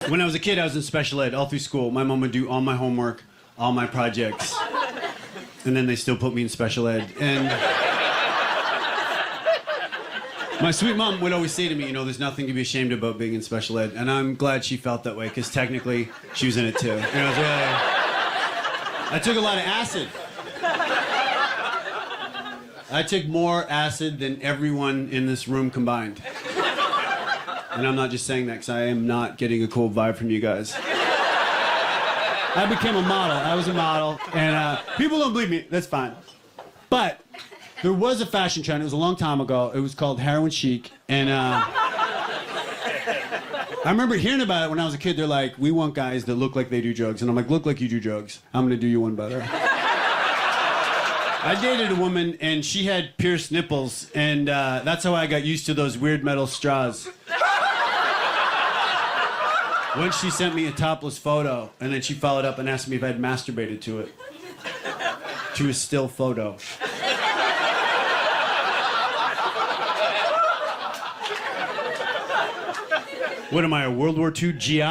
When I was a kid, I was in special ed all through school. My mom would do all my homework, all my projects, and then they still put me in special ed. And my sweet mom would always say to me, you know, there's nothing to be ashamed about being in special ed. And I'm glad she felt that way, because technically, she was in it too. You know, it was really... I took a lot of acid. I took more acid than everyone in this room combined. And I'm not just saying that because I am not getting a cool vibe from you guys. I became a model. I was a model. And people don't believe me. That's fine. But there was a fashion trend. It was a long time ago. It was called heroin chic. And I remember hearing about it when I was a kid. They're like, we want guys that look like they do drugs. And I'm like, look like you do drugs. I'm going to do you one better. I dated a woman, and she had pierced nipples. And that's how I got used to those weird metal straws. Once she sent me a topless photo, and then she followed up and asked me if I'd masturbated to it. To a still photo. What am I, a World War II GI?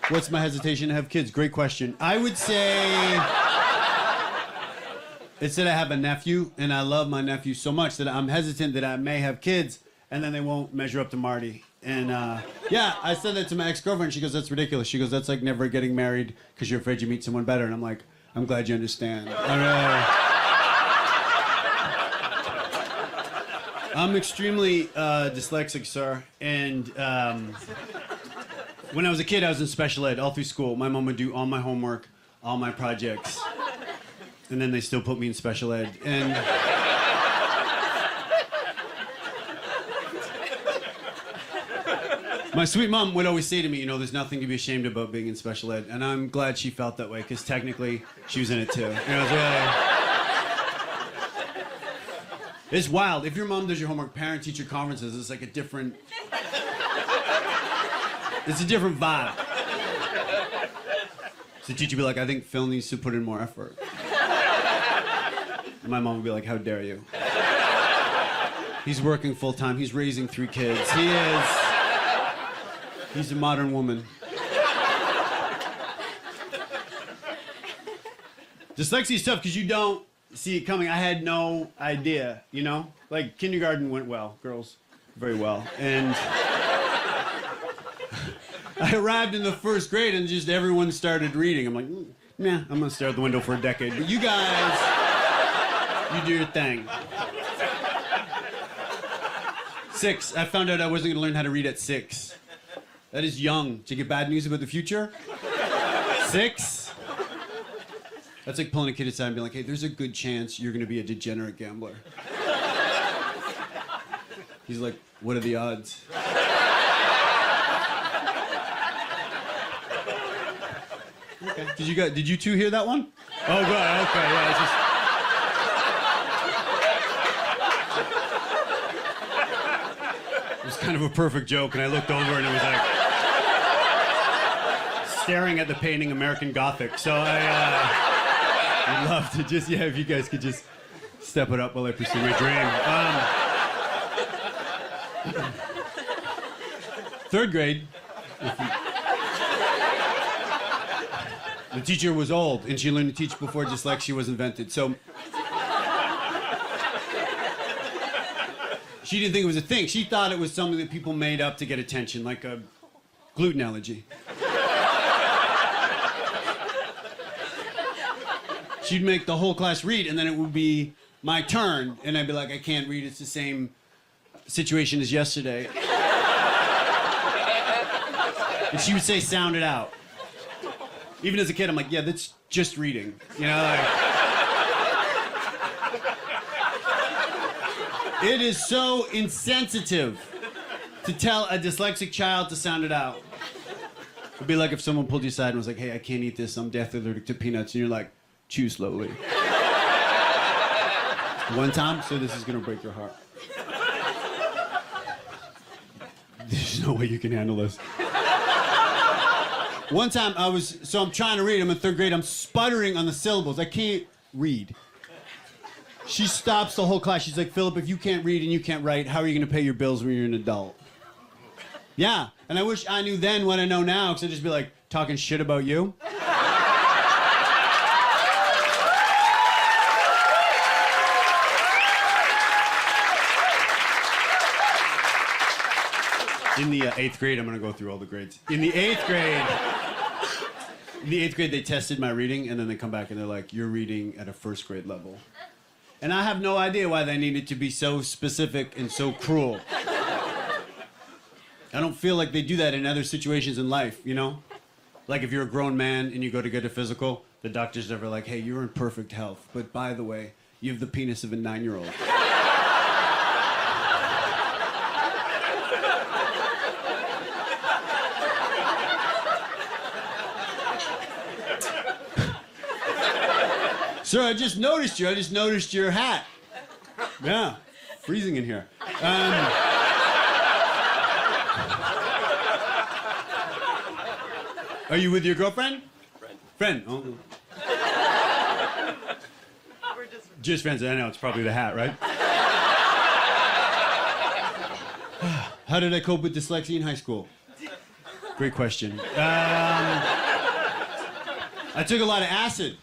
What's my hesitation to have kids? Great question. I would say it's that I have a nephew, and I love my nephew so much that I'm hesitant that I may have kids, and then they won't measure up to Marty. And yeah, I said that to my ex-girlfriend. She goes, that's ridiculous. She goes, that's like never getting married because you're afraid you meet someone better. And I'm like, I'm glad you understand. I'm extremely dyslexic, sir, and when I was a kid, I was in special ed all through school. My mom would do all my homework, all my projects, and then they still put me in special ed. And my sweet mom would always say to me, you know, there's nothing to be ashamed about being in special ed. And I'm glad she felt that way, because technically, she was in it too. You know, it was really... It's wild. If your mom does your homework, parent-teacher conferences, it's like a different... It's a different vibe. So the teacher would be like, I think Phil needs to put in more effort. And my mom would be like, how dare you? He's working full-time. He's raising 3 kids. He's a modern woman. Dyslexia is tough because you don't see it coming. I had no idea, you know? Like, kindergarten went well. Girls, very well. And... I arrived in the 1st grade and just everyone started reading. I'm like, nah, I'm gonna stare out the window for a decade. But you guys, you do your thing. 6, I found out I wasn't gonna learn how to read at 6. That is young to get bad news about the future. 6? That's like pulling a kid aside and being like, hey, there's a good chance you're gonna be a degenerate gambler. He's like, what are the odds? Okay. Did you two hear that one? Oh, good. Okay, yeah, it was kind of a perfect joke, and I looked over and it was like staring at the painting American Gothic. So I'd love to just, yeah, if you guys could just step it up while I pursue my dream. 3rd grade. The teacher was old, and she learned to teach before dyslexia was invented. So she didn't think it was a thing. She thought it was something that people made up to get attention, like a gluten allergy. She'd make the whole class read, and then it would be my turn, and I'd be like, I can't read. It's the same situation as yesterday. And she would say, sound it out. Even as a kid, I'm like, yeah, that's just reading. You know, like... It is so insensitive to tell a dyslexic child to sound it out. It'd be like if someone pulled you aside and was like, hey, I can't eat this, I'm deathly allergic to peanuts. And you're like, chew slowly. One time, so this is gonna break your heart. There's no way you can handle this. One time I'm trying to read, I'm in third grade, I'm sputtering on the syllables. I can't read. She stops the whole class. She's like, Philip, if you can't read and you can't write, how are you gonna pay your bills when you're an adult? Yeah, and I wish I knew then what I know now, because I'd just be like, talking shit about you. In the 8th grade, I'm gonna go through all the grades. In the 8th grade, they tested my reading, and then they come back and they're like, you're reading at a 1st grade level. And I have no idea why they needed to be so specific and so cruel. I don't feel like they do that in other situations in life, you know? Like if you're a grown man and you go to get a physical, the doctor's never like, hey, you're in perfect health, but by the way, you have the penis of a 9-year-old. Sir, I just noticed you. I just noticed your hat. Yeah, freezing in here. Are you with your girlfriend? Friend. Oh. We're just friends. I know, it's probably the hat, right? How did I cope with dyslexia in high school? Great question. I took a lot of acid.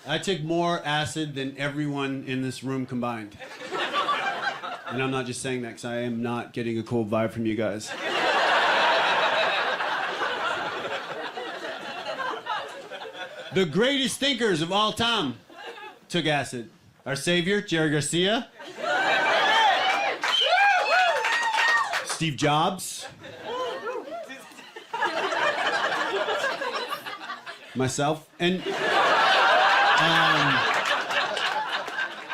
I took more acid than everyone in this room combined. And I'm not just saying that because I am not getting a cold vibe from you guys. The greatest thinkers of all time took acid. Our savior, Jerry Garcia. Steve Jobs. Myself. And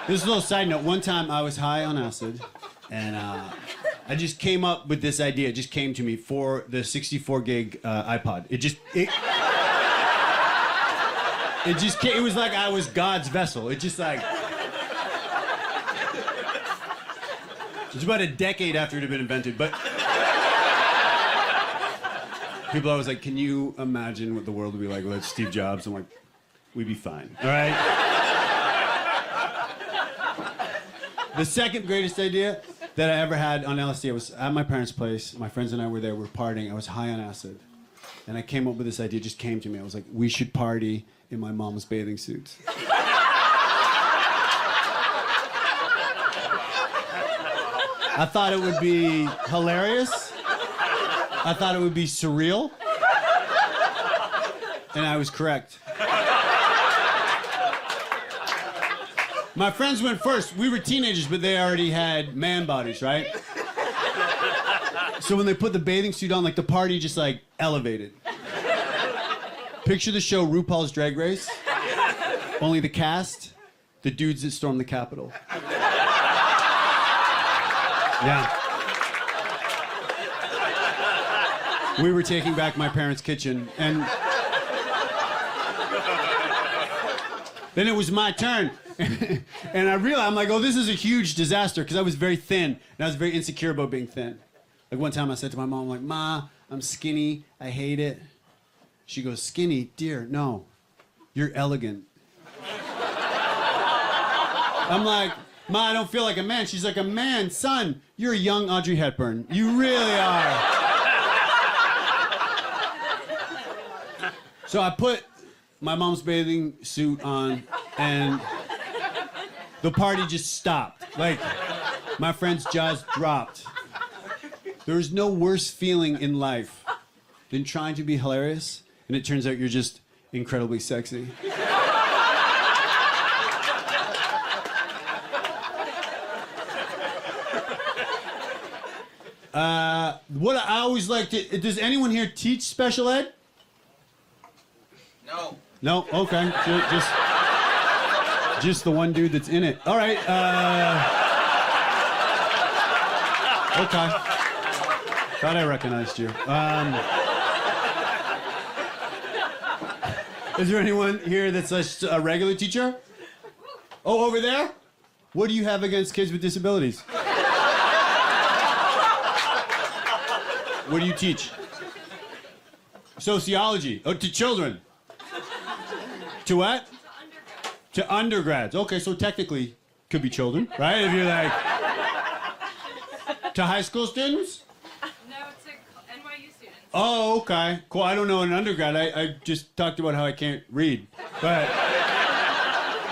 this is a little side note. One time I was high on acid, and I just came up with this idea. It just came to me for the 64 gig iPod. It just came, it was like I was God's vessel. It just like... It was about a decade after it had been invented, but... People always like, can you imagine what the world would be like without Steve Jobs? I'm like, we'd be fine, all right? The second greatest idea that I ever had on LSD, I was at my parents' place. My friends and I were there, we were partying. I was high on acid. And I came up with this idea, it just came to me. I was like, we should party in my mom's bathing suits. I thought it would be hilarious. I thought it would be surreal. And I was correct. My friends went first. We were teenagers, but they already had man bodies, right? So when they put the bathing suit on, like the party just like elevated. Picture the show RuPaul's Drag Race. Only the cast, the dudes that stormed the Capitol. Yeah. We were taking back my parents' kitchen, and then it was my turn. And I realized, I'm like, oh, this is a huge disaster, because I was very thin, and I was very insecure about being thin. Like one time I said to my mom, I'm like, Ma, I'm skinny, I hate it. She goes, skinny? Dear, no, you're elegant. I'm like, Ma, I don't feel like a man. She's like, a man, son, you're a young Audrey Hepburn. You really are. So I put my mom's bathing suit on, and the party just stopped. Like, my friend's jaws dropped. There's no worse feeling in life than trying to be hilarious, and it turns out you're just incredibly sexy. What I always like to... Does anyone here teach special ed? No. No? Okay. Just the one dude that's in it. All right. Okay. Thought I recognized you. Is there anyone here that's a regular teacher? Oh, over there? What do you have against kids with disabilities? What do you teach? Sociology. Oh, to children. To what? To undergrads. Okay, so technically, could be children, right? If you're like... To high school students? No, to NYU students. Oh, okay. Cool. I don't know an undergrad. I just talked about how I can't read. But...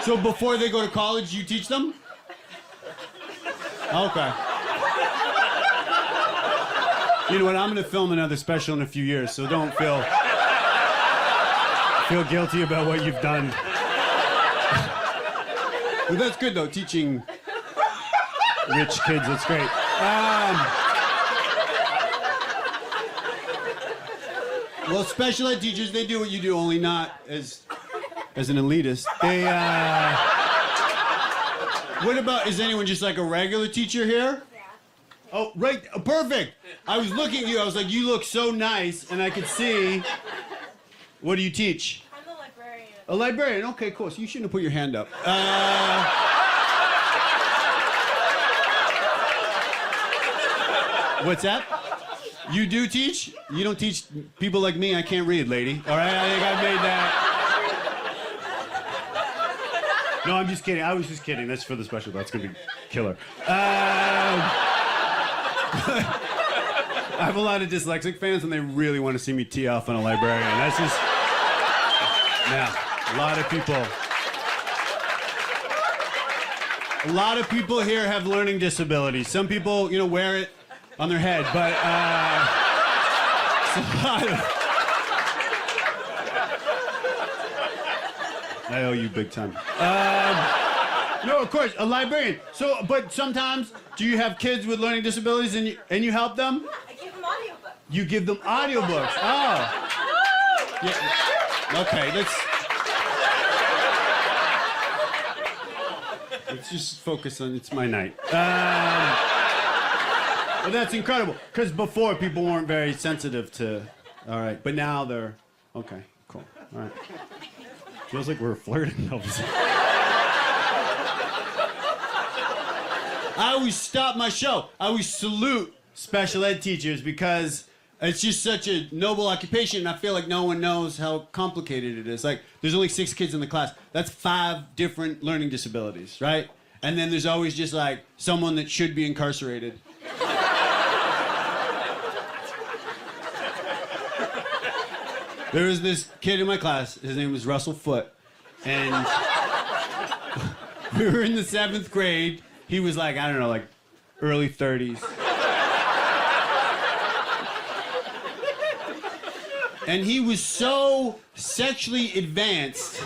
So before they go to college, you teach them? Okay. You know what? I'm going to film another special in a few years, so don't feel guilty about what you've done. But that's good, though, teaching rich kids. That's great. Well, special ed teachers, they do what you do, only not as an elitist. They, What about, is anyone just like a regular teacher here? Oh, right, perfect. I was looking at you, I was like, you look so nice, and I could see. What do you teach? I'm a librarian. A librarian, okay, cool. So you shouldn't have put your hand up. What's that? You do teach? You don't teach people like me, I can't read, lady. All right, I think I made that. No, I'm just kidding. I was just kidding. That's for the special. That's gonna be killer. I have a lot of dyslexic fans, and they really want to see me tee off on a librarian. That's just... Yeah, a lot of people. A lot of people here have learning disabilities. Some people, you know, wear it on their head, but it's a lot of... I owe you big time. No, of course, a librarian. So, but sometimes, do you have kids with learning disabilities and you help them? I give them audiobooks. You give them audiobooks. Oh. Yeah. Okay, let's just focus on it's my night. Well, that's incredible. Because before, people weren't very sensitive to... All right, but now they're... Okay, cool. All right. Feels like we're flirting. I always stop my show. I always salute special ed teachers because it's just such a noble occupation, and I feel like no one knows how complicated it is. Like, there's only 6 kids in the class. That's 5 different learning disabilities, right? And then there's always just like someone that should be incarcerated. There was this kid in my class, his name was Russell Foote, and we were in the 7th grade. He was like, I don't know, like early 30s. And he was so sexually advanced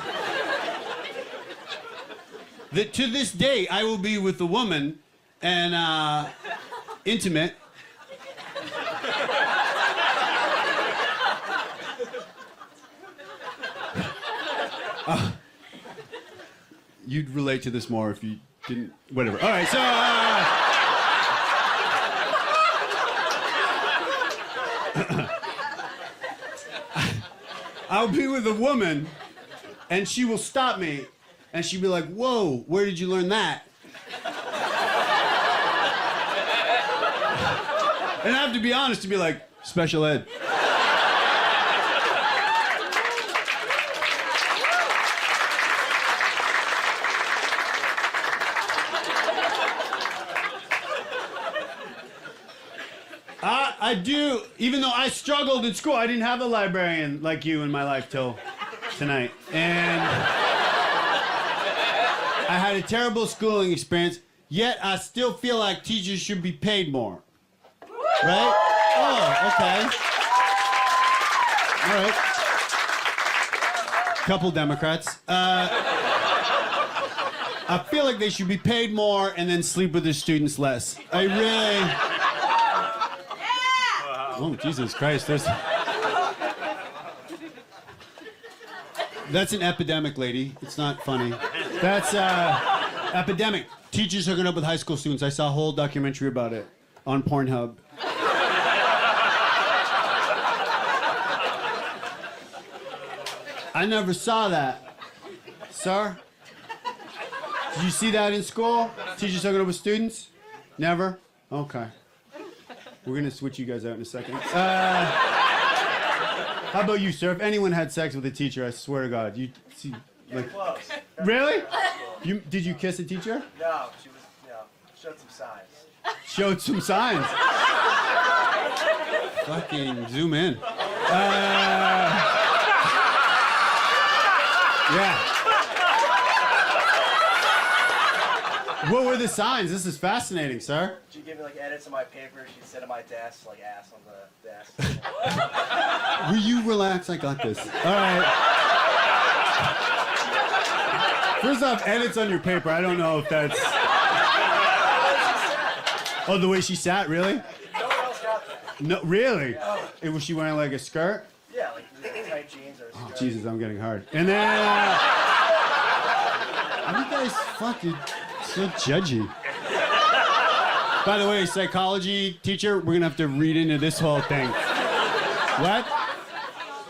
that to this day I will be with a woman and intimate. You'd relate to this more if you didn't. Whatever. All right, so. I'll be with a woman, and she will stop me, and she'll be like, "Whoa, where did you learn that?" And I have to be honest to be like, special ed. I do, even though I struggled in school, I didn't have a librarian like you in my life till tonight. And I had a terrible schooling experience, yet I still feel like teachers should be paid more. Right? Oh, okay. All right. Couple Democrats. I feel like they should be paid more and then sleep with their students less. I really... Oh, Jesus Christ, That's an epidemic, lady. It's not funny. That's, epidemic. Teachers hooking up with high school students. I saw a whole documentary about it on Pornhub. I never saw that. Sir? Did you see that in school? Teachers hooking up with students? Never? Okay. We're gonna switch you guys out in a second. How about you, sir? If anyone had sex with a teacher, I swear to God, you see, like, Close. really? Did you kiss a teacher? No, she was, showed some signs. Showed some signs. Fucking zoom in. Yeah. What were the signs? This is fascinating, sir. She'd give me like edits on my paper. She'd sit at my desk, like ass on the desk. Will you relax? I got this. All right. First off, edits on your paper. I don't know if that's... Oh, the way she sat, really? No one else got that. No, really? Was she wearing like a skirt? Yeah, like tight jeans or a skirt. Oh, Jesus, I'm getting hard. And then... you guys fucking so judgy. By the way, psychology teacher, we're gonna have to read into this whole thing. What?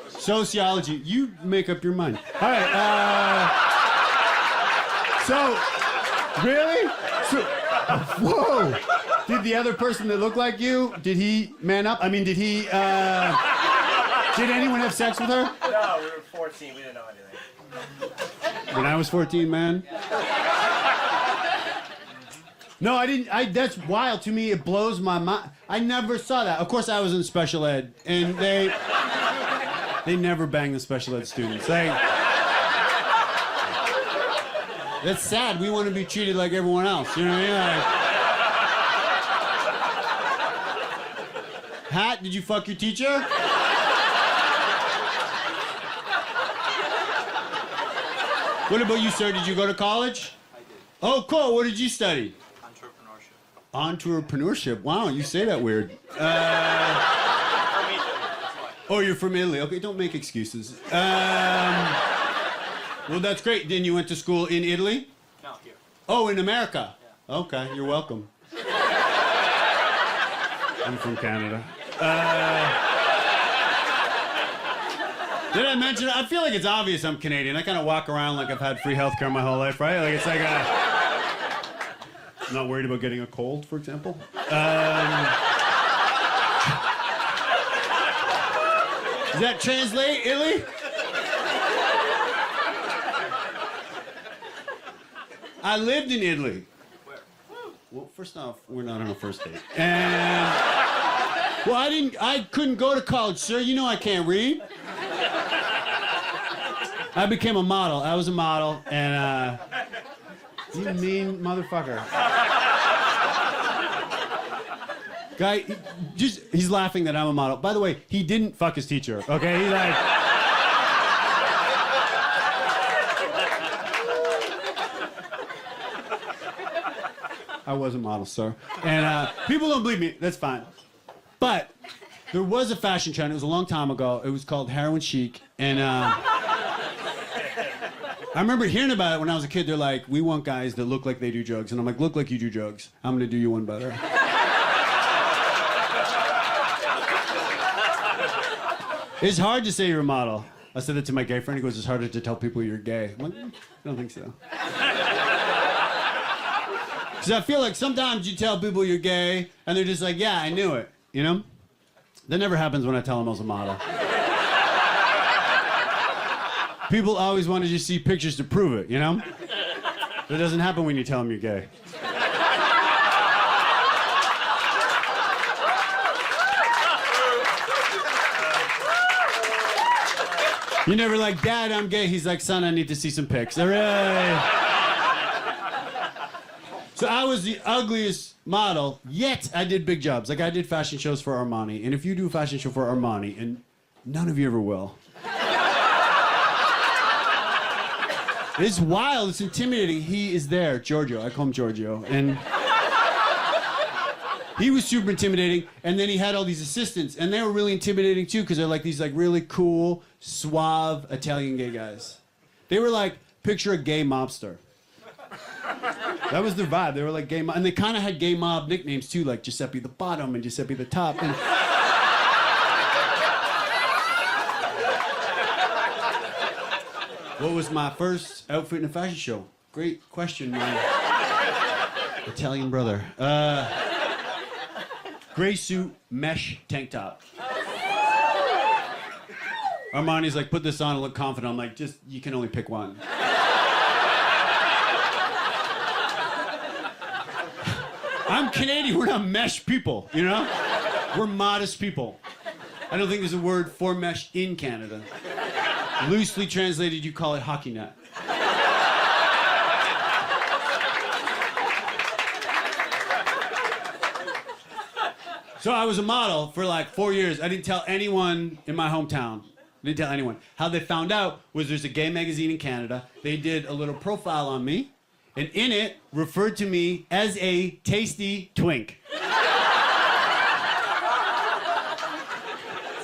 Sociology. You make up your mind. All right. So, really? So, whoa. Did the other person that looked like you, did he man up? I mean, did he, did anyone have sex with her? No, we were 14. We didn't know anything. When I was 14, man. No, I didn't. That's wild to me. It blows my mind. I never saw that. Of course, I was in special ed, and they never bang the special ed students. That's sad. We want to be treated like everyone else. You know what I mean? Hat, did you fuck your teacher? What about you, sir? Did you go to college? I did. Oh, cool. What did you study? Entrepreneurship. Entrepreneurship. Wow, you say that weird. Oh, you're from Italy. Okay, don't make excuses. Well, that's great. Then you went to school in Italy? No, here. Oh, in America? Yeah. Okay, you're welcome. I'm from Canada. Did I mention it? I feel like it's obvious I'm Canadian. I kind of walk around like I've had free healthcare my whole life, right? Like it's like I'm not worried about getting a cold, for example. Does that translate, Italy? I lived in Italy. Where? Well, first off, we're not on a first date. And well, I couldn't go to college, sir. You know I can't read. I became a model. I was a model, and you mean motherfucker. Guy, he's laughing that I'm a model. By the way, he didn't fuck his teacher, okay? He's like... I was a model, sir. And people don't believe me. That's fine. But there was a fashion trend. It was a long time ago. It was called heroin chic. And I remember hearing about it when I was a kid. They're like, we want guys that look like they do drugs. And I'm like, look like you do drugs. I'm going to do you one better. It's hard to say you're a model. I said that to my gay friend. He goes, it's harder to tell people you're gay. I'm like, I don't think so. Because I feel like sometimes you tell people you're gay, and they're just like, yeah, I knew it, you know? That never happens when I tell them I was a model. People always want to just see pictures to prove it, you know? That doesn't happen when you tell them you're gay. You're never like, Dad, I'm gay. He's like, son, I need to see some pics. All right. So I was the ugliest model, yet I did big jobs. Like I did fashion shows for Armani. And if you do a fashion show for Armani, and none of you ever will. It's wild, it's intimidating. He is there, Giorgio. I call him Giorgio. And he was super intimidating. And then he had all these assistants. And they were really intimidating too, because they're like these like really cool, suave Italian gay guys. They were like, picture a gay mobster. That was their vibe. They were like gay mob. And they kind of had gay mob nicknames too, like Giuseppe the Bottom and Giuseppe the Top. And what was my first outfit in a fashion show? Great question, my Italian brother. Gray suit, mesh tank top. Armani's like, put this on and look confident. I'm like, just, you can only pick one. I'm Canadian, we're not mesh people, you know? We're modest people. I don't think there's a word for mesh in Canada. Loosely translated, you call it hockey net. So I was a model for like 4 years. I didn't tell anyone in my hometown. I didn't tell anyone. How they found out was there's a gay magazine in Canada. They did a little profile on me, and in it referred to me as a tasty twink.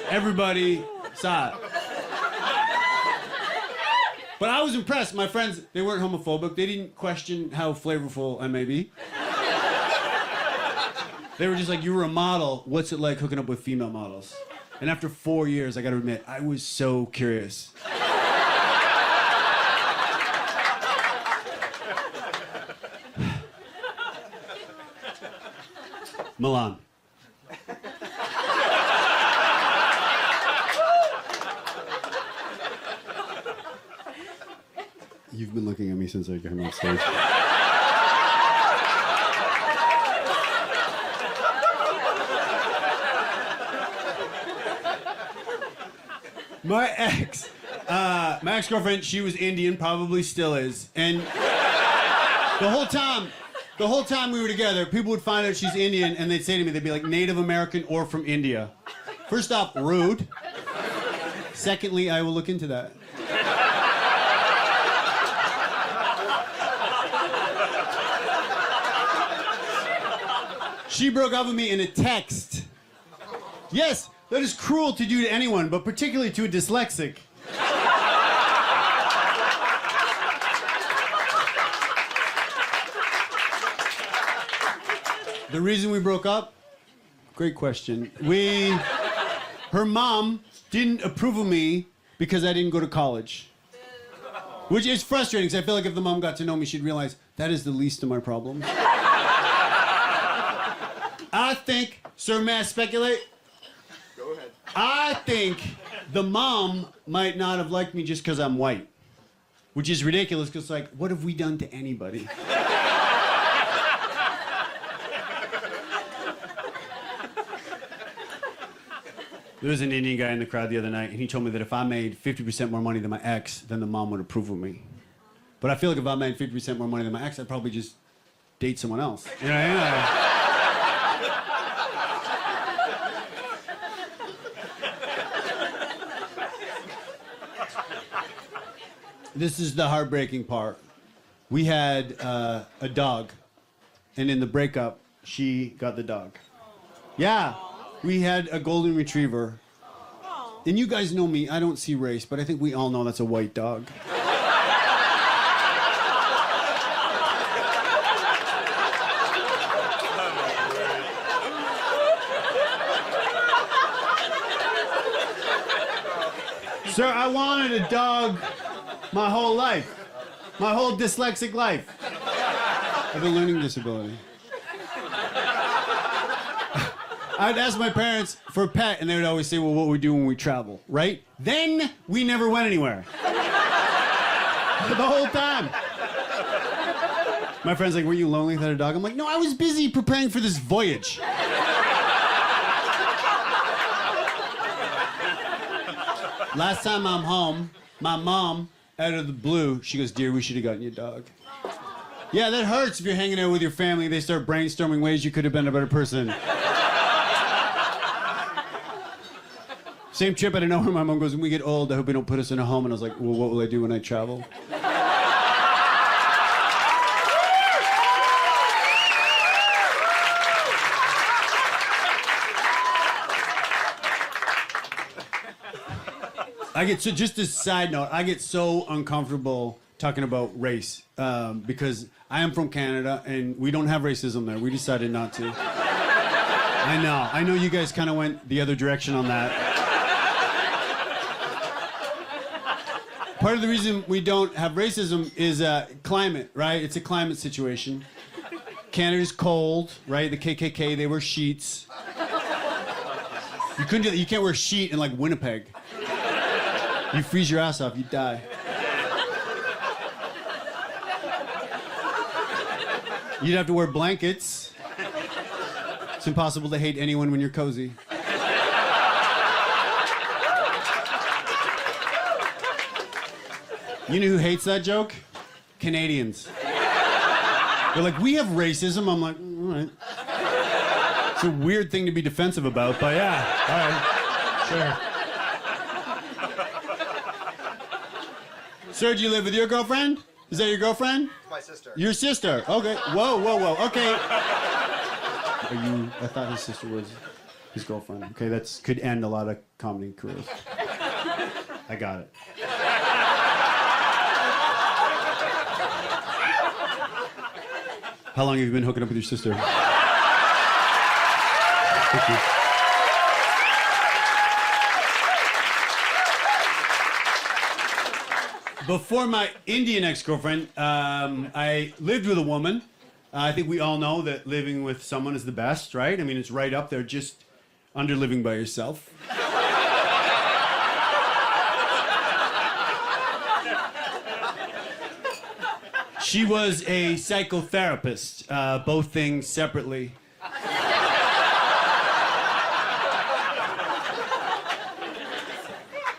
Everybody saw it. But I was impressed. My friends, they weren't homophobic. They didn't question how flavorful I may be. They were just like, you were a model. What's it like hooking up with female models? And after 4 years, I gotta admit, I was so curious. Milan. You've been looking at me since I came on stage. My ex-girlfriend, she was Indian, probably still is, and the whole time we were together, people would find out she's Indian, and they'd say to me, they'd be like, Native American or from India. First off, rude. Secondly, I will look into that. She broke up with me in a text. Yes, that is cruel to do to anyone, but particularly to a dyslexic. The reason we broke up? Great question. Her mom didn't approve of me because I didn't go to college. Which is frustrating, because I feel like if the mom got to know me, she'd realize that is the least of my problems. I think, sir, may I speculate? Go ahead. I think the mom might not have liked me just because I'm white. Which is ridiculous, because, like, what have we done to anybody? There was an Indian guy in the crowd the other night, and he told me that if I made 50% more money than my ex, then the mom would approve of me. But I feel like if I made 50% more money than my ex, I'd probably just date someone else. You know what I mean? This is the heartbreaking part. We had a dog, and in the breakup, she got the dog. Yeah, we had a golden retriever. And you guys know me, I don't see race, but I think we all know that's a white dog. Sir, I wanted a dog my whole life. My whole dyslexic life. I have a learning disability. I'd ask my parents for a pet, and they would always say, well, what we do when we travel, right? Then we never went anywhere. The whole time. My friend's like, were you lonely without a dog? I'm like, no, I was busy preparing for this voyage. Last time I'm home, my mom, out of the blue, she goes, dear, we should have gotten you a dog. Yeah, that hurts if you're hanging out with your family, they start brainstorming ways you could have been a better person. Same trip out of nowhere, my mom goes, when we get old, I hope they don't put us in a home. And I was like, well, what will I do when I travel? I get so, just as a side note, I get so uncomfortable talking about race because I am from Canada and we don't have racism there. We decided not to. I know you guys kind of went the other direction on that. Part of the reason we don't have racism is climate, right? It's a climate situation. Canada's cold, right? The KKK, they wear sheets. You couldn't do that. You can't wear a sheet in like Winnipeg. You freeze your ass off, you die. You'd have to wear blankets. It's impossible to hate anyone when you're cozy. You know who hates that joke? Canadians. They're like, we have racism. I'm like, all right. It's a weird thing to be defensive about, but yeah, all right, sure. Sir, do you live with your girlfriend? Is that your girlfriend? My sister. Your sister. Okay. Whoa. Okay. I thought his sister was his girlfriend. Okay, that could end a lot of comedy careers. I got it. How long have you been hooking up with your sister? Thank you. Before my Indian ex-girlfriend, I lived with a woman. I think we all know that living with someone is the best, right? I mean, it's right up there, just under living by yourself. She was a psychotherapist, both things separately.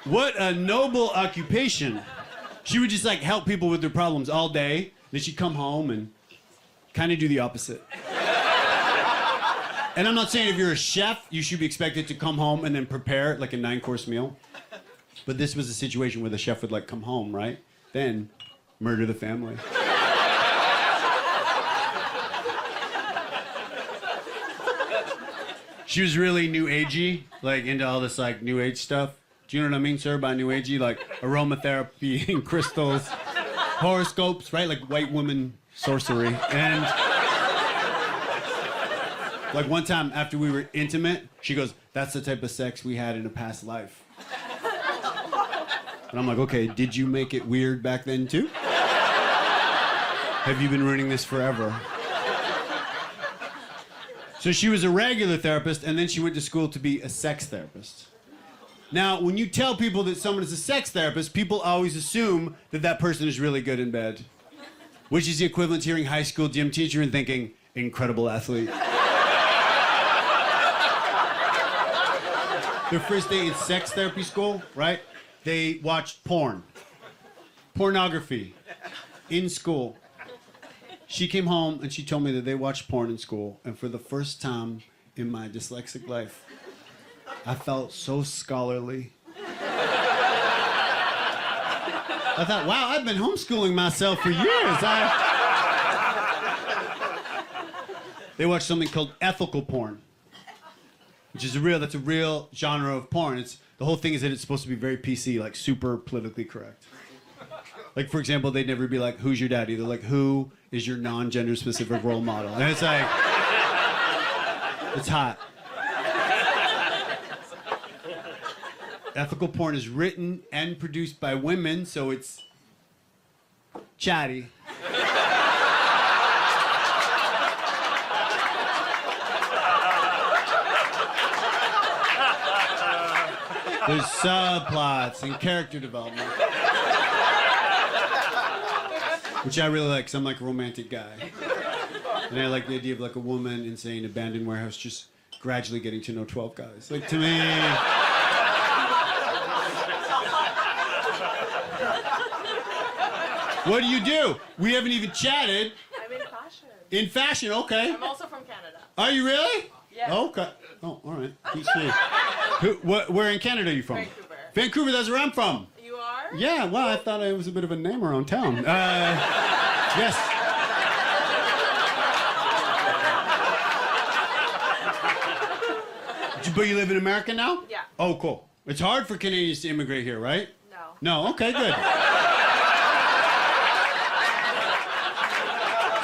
What a noble occupation. She would just like help people with their problems all day. Then she'd come home and kind of do the opposite. And I'm not saying if you're a chef, you should be expected to come home and then prepare like a 9-course meal. But this was a situation where the chef would like come home, right? Then murder the family. She was really new agey, like into all this like new age stuff. Do you know what I mean, sir, by new agey? Like aromatherapy and crystals, horoscopes, right? Like white woman sorcery. And like one time after we were intimate, she goes, "That's the type of sex we had in a past life." And I'm like, okay, did you make it weird back then too? Have you been running this forever? So she was a regular therapist, and then she went to school to be a sex therapist. Now, when you tell people that someone is a sex therapist, people always assume that that person is really good in bed, which is the equivalent to hearing high school gym teacher and thinking, incredible athlete. Their first day in sex therapy school, right? They watched porn. Pornography. In school. She came home and she told me that they watched porn in school, and for the first time in my dyslexic life, I felt so scholarly. I thought, wow, I've been homeschooling myself for years. They watched something called ethical porn, which is that's a real genre of porn. The whole thing is that it's supposed to be very PC, like super politically correct. Like, for example, they'd never be like, who's your daddy? They're like, who is your non-gender specific role model? And it's like, it's hot. Ethical porn is written and produced by women, so it's chatty. There's subplots and character development. Which I really like, because I'm like a romantic guy. And I like the idea of like a woman in, say, an abandoned warehouse just gradually getting to know 12 guys. Like, to me... What do? We haven't even chatted. I'm in fashion. In fashion, okay. I'm also from Canada. Are you really? Yeah. Okay. Oh, all right. Where in Canada are you from? Vancouver. Vancouver, that's where I'm from. You are? Yeah, well, I thought I was a bit of a name around town. Yes. But you live in America now? Yeah. Oh, cool. It's hard for Canadians to immigrate here, right? No. No? Okay, good.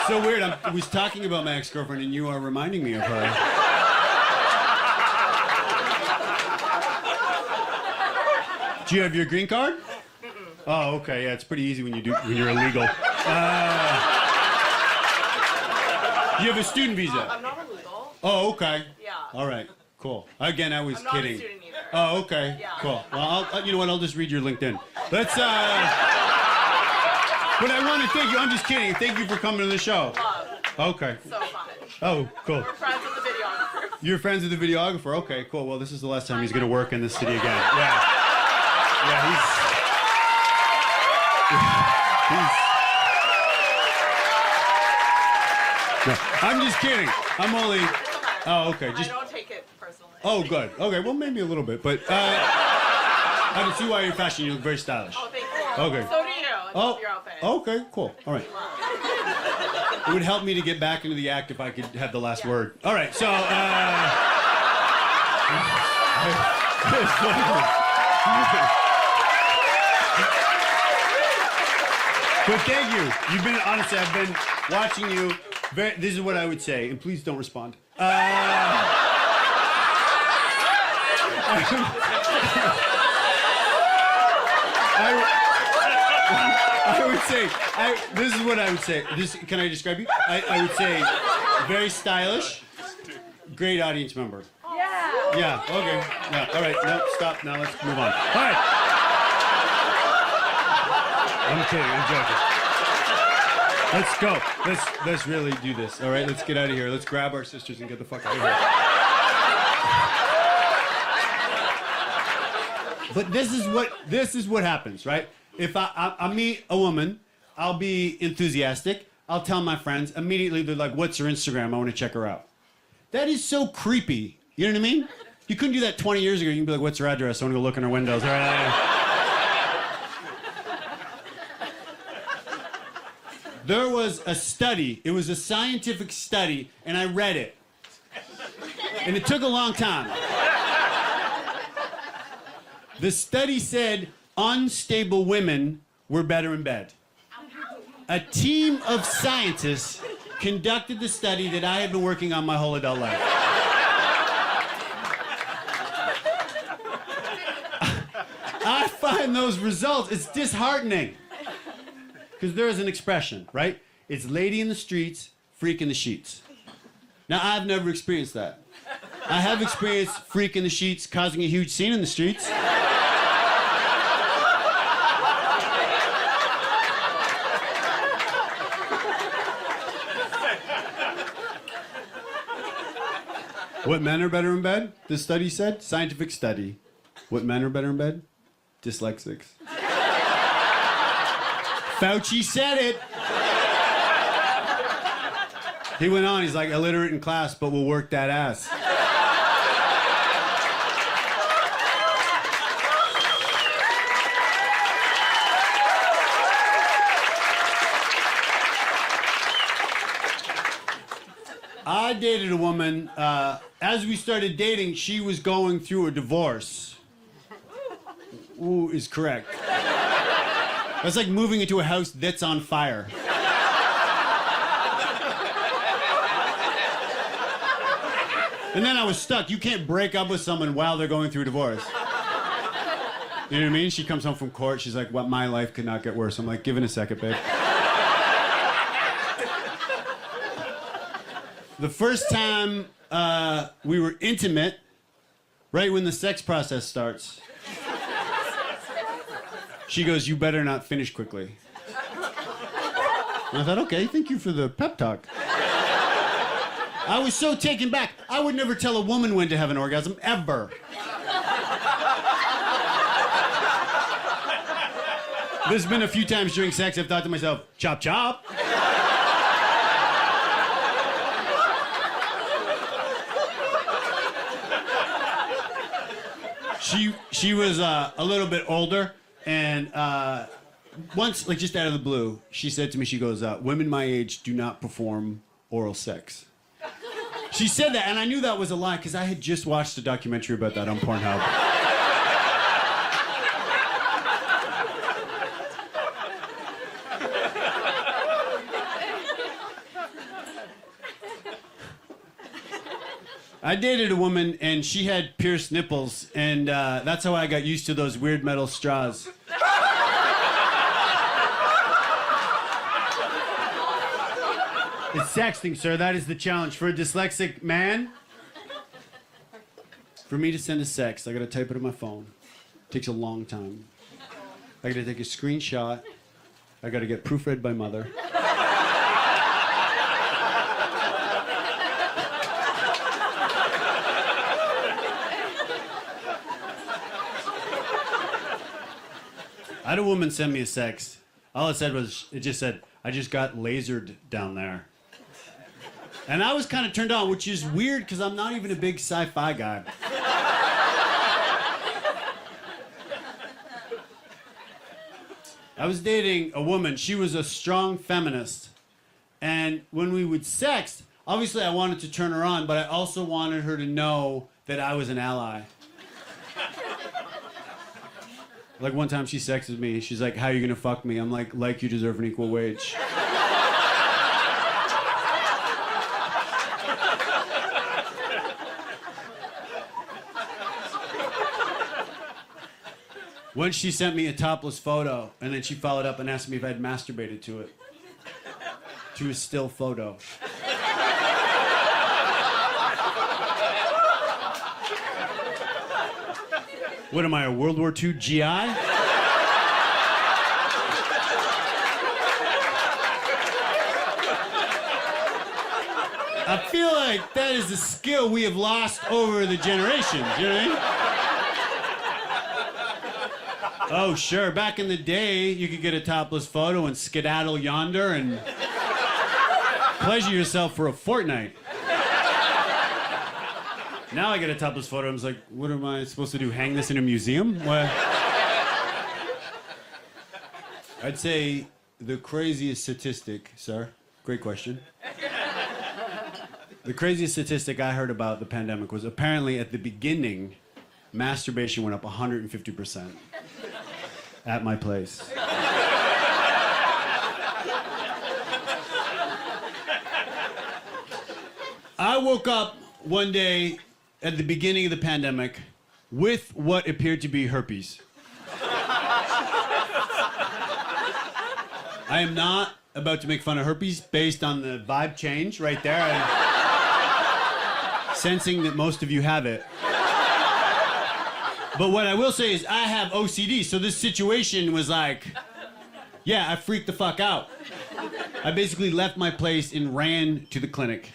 So weird. I was talking about my ex-girlfriend, and you are reminding me of her. Do you have your green card? Oh, okay. Yeah, it's pretty easy when you're illegal. You have a student visa. I'm not illegal. Oh, okay. Yeah. All right. Cool. Again, I was I'm not kidding. a student either. Oh, okay. Yeah. Cool. Well, you know what? I'll just read your LinkedIn. Let's. But I want to thank you. I'm just kidding. Thank you for coming to the show. Love. Okay. So fun. Oh, cool. We're friends with the videographer. You're friends with the videographer? Okay, cool. Well, this is the last time he's going to work in this city again. Yeah. Yeah, No, I'm just kidding. I'm only... Oh, okay. I don't take it personally. Oh, good. Okay, well, maybe a little bit, but I can see why you're fashion. You look very stylish. Oh, thank you. Okay. So do you. I love your outfit. Okay, cool. All right. It would help me to get back into the act if I could have the last word. All right, so... But thank you. You've been, honestly, I've been watching you. This is what I would say, and please don't respond. I would say, this is what I would say. Can I describe you? I would say, very stylish, great audience member. Yeah. Yeah, okay. Yeah, all right, no, stop. Now let's move on. All right. I'm kidding, I'm joking. Let's go. Let's really do this. All right, let's get out of here. Let's grab our sisters and get the fuck out of here. But this is what happens, right? If I meet a woman, I'll be enthusiastic. I'll tell my friends. Immediately, they're like, what's her Instagram? I want to check her out. That is so creepy. You know what I mean? You couldn't do that 20 years ago. You can be like, what's her address? I want to go look in her windows. All right. There was a study. It was a scientific study, and I read it. And it took a long time. The study said unstable women were better in bed. A team of scientists conducted the study that I had been working on my whole adult life. I find those results, it's disheartening. Because there is an expression, right? It's lady in the streets, freak in the sheets. Now, I've never experienced that. I have experienced freak in the sheets causing a huge scene in the streets. What men are better in bed? This study said, scientific study. What men are better in bed? Dyslexics. Fauci said it. He went on, he's like, illiterate in class, but we'll work that ass. I dated a woman, as we started dating, she was going through a divorce. Ooh is correct. That's like moving into a house that's on fire. And then I was stuck. You can't break up with someone while they're going through a divorce. You know what I mean? She comes home from court, she's like, "What? My life could not get worse." I'm like, "Give it a second, babe." The first time we were intimate, right when the sex process starts, she goes, "You better not finish quickly." And I thought, okay, thank you for the pep talk. I was so taken back. I would never tell a woman when to have an orgasm, ever. There's been a few times during sex I've thought to myself, chop chop. She was a little bit older, and once, like just out of the blue, she said to me, she goes, "Women my age do not perform oral sex." She said that, and I knew that was a lie, because I had just watched a documentary about that on Pornhub. I dated a woman, and she had pierced nipples, and that's how I got used to those weird metal straws. It's sexting, sir. That is the challenge. For a dyslexic man, for me to send a sext, I gotta type it on my phone. It takes a long time. I gotta take a screenshot. I gotta get proofread by mother. I had a woman send me a sext. All it said was, it just said, I just got lasered down there. And I was kind of turned on, which is weird because I'm not even a big sci-fi guy. I was dating a woman. She was a strong feminist. And when we would sext, obviously I wanted to turn her on, but I also wanted her to know that I was an ally. Like one time she sexted me. She's like, how are you gonna fuck me? I'm like you deserve an equal wage. Once she sent me a topless photo, and then she followed up and asked me if I'd masturbated to it. To a still photo. What am I, a World War II GI? I feel like that is a skill we have lost over the generations, you know what I mean? Oh, sure. Back in the day, you could get a topless photo and skedaddle yonder and pleasure yourself for a fortnight. Now I get a topless photo, I'm just like, what am I supposed to do, hang this in a museum? What? I'd say the craziest statistic, sir, great question. The craziest statistic I heard about the pandemic was apparently at the beginning, masturbation went up 150% at my place. I woke up one day at the beginning of the pandemic with what appeared to be herpes. I am not about to make fun of herpes based on the vibe change right there. I'm sensing that most of you have it. But what I will say is I have OCD, so this situation was like, yeah, I freaked the fuck out. I basically left my place and ran to the clinic.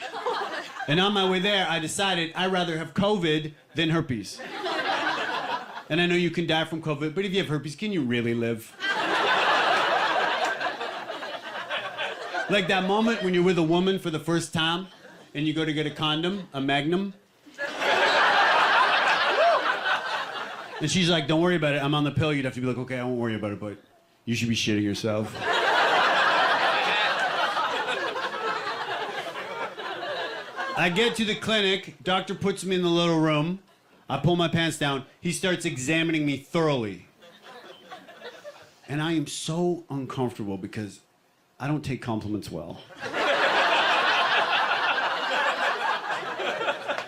And on my way there, I decided I'd rather have COVID than herpes. And I know you can die from COVID, but if you have herpes, can you really live? Like that moment when you're with a woman for the first time and you go to get a condom, a Magnum. And she's like, don't worry about it, I'm on the pill. You'd have to be like, okay, I won't worry about it, but you should be shitting yourself. I get to the clinic, doctor puts me in the little room, I pull my pants down, he starts examining me thoroughly. And I am so uncomfortable because I don't take compliments well.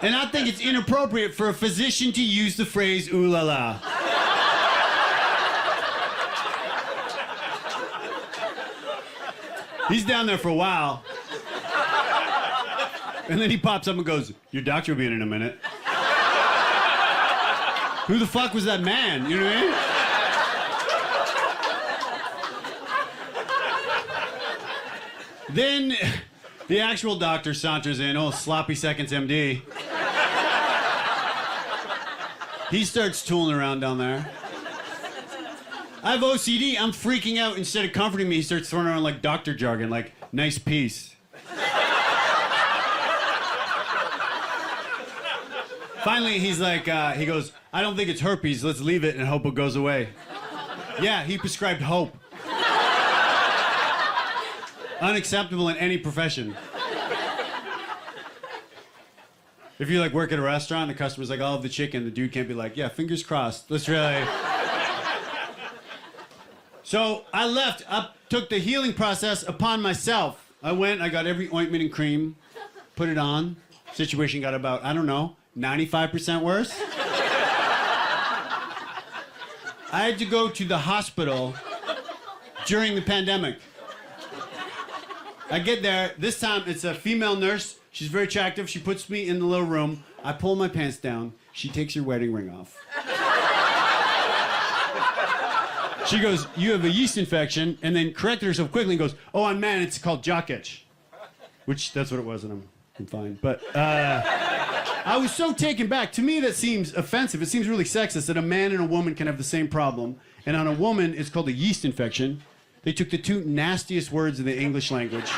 And I think it's inappropriate for a physician to use the phrase, ooh la la. He's down there for a while. And then he pops up and goes, your doctor will be in a minute. Who the fuck was that man? You know what I mean? Then the actual doctor saunters in, oh, Sloppy Seconds MD. He starts tooling around down there. I have OCD, I'm freaking out. Instead of comforting me, he starts throwing around like doctor jargon, like, nice piece. Finally, he's like, he goes, I don't think it's herpes, let's leave it and hope it goes away. Yeah, he prescribed hope. Unacceptable in any profession. If you like work at a restaurant, the customer's like, I'll have the chicken, the dude can't be like, yeah, fingers crossed, let's really... So I left, I took the healing process upon myself. I went, I got every ointment and cream, put it on. Situation got about, I don't know, 95% worse. I had to go to the hospital during the pandemic. I get there. This time it's a female nurse. She's very attractive. She puts me in the little room. I pull my pants down. She takes her wedding ring off. She goes, "You have a yeast infection," and then corrected herself quickly and goes, "Oh, I'm man, it's called jock itch." Which, that's what it was, and I'm fine. But I was so taken back. To me, that seems offensive. It seems really sexist that a man and a woman can have the same problem. And on a woman, it's called a yeast infection. They took the two nastiest words in the English language.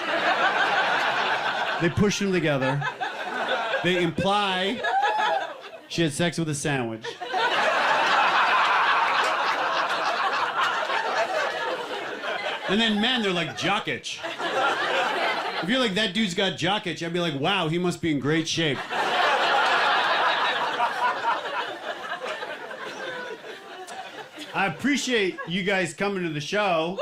They pushed them together. They imply she had sex with a sandwich. And then men, they're like, jock itch. If you're like, that dude's got jock itch, I'd be like, wow, he must be in great shape. I appreciate you guys coming to the show.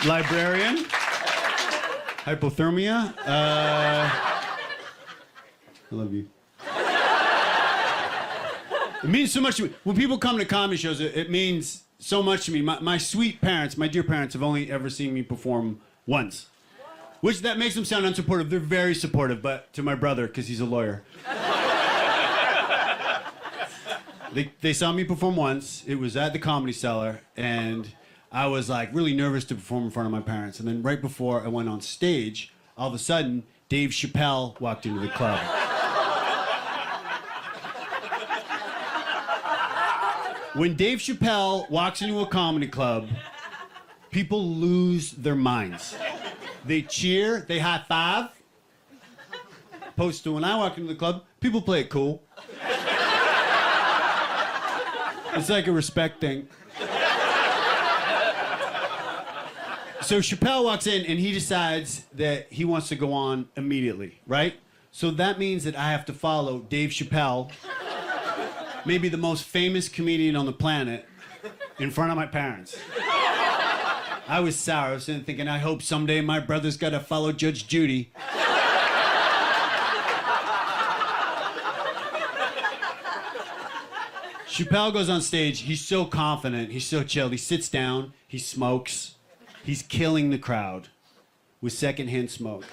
Librarian. Hypothermia. I love you. It means so much to me. When people come to comedy shows, it means so much to me. My sweet parents, my dear parents, have only ever seen me perform once. Which that makes them sound unsupportive. They're very supportive, but to my brother, because he's a lawyer. They saw me perform once. It was at the Comedy Cellar, and I was like really nervous to perform in front of my parents. And then right before I went on stage, all of a sudden, Dave Chappelle walked into the club. When Dave Chappelle walks into a comedy club, people lose their minds. They cheer, they high five. Opposed to when I walk into the club, people play it cool. It's like a respect thing. So Chappelle walks in and he decides that he wants to go on immediately, right? So that means that I have to follow Dave Chappelle, maybe the most famous comedian on the planet, in front of my parents. I was sour. I was sitting thinking, I hope someday my brother's got to follow Judge Judy. Chappelle goes on stage. He's so confident. He's so chilled. He sits down. He smokes. He's killing the crowd with secondhand smoke.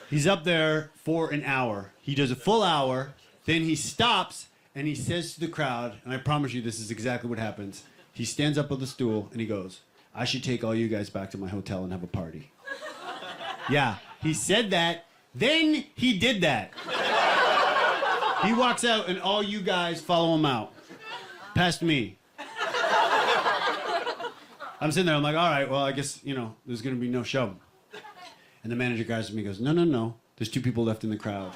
He's up there for an hour. He does a full hour. Then he stops and he says to the crowd, and I promise you this is exactly what happens. He stands up on the stool and he goes, "I should take all you guys back to my hotel and have a party." Yeah, he said that. Then he did that. He walks out and all you guys follow him out. Past me. I'm sitting there, I'm like, all right, well, I guess, there's gonna be no show. And the manager grabs me and goes, no. There's two people left in the crowd.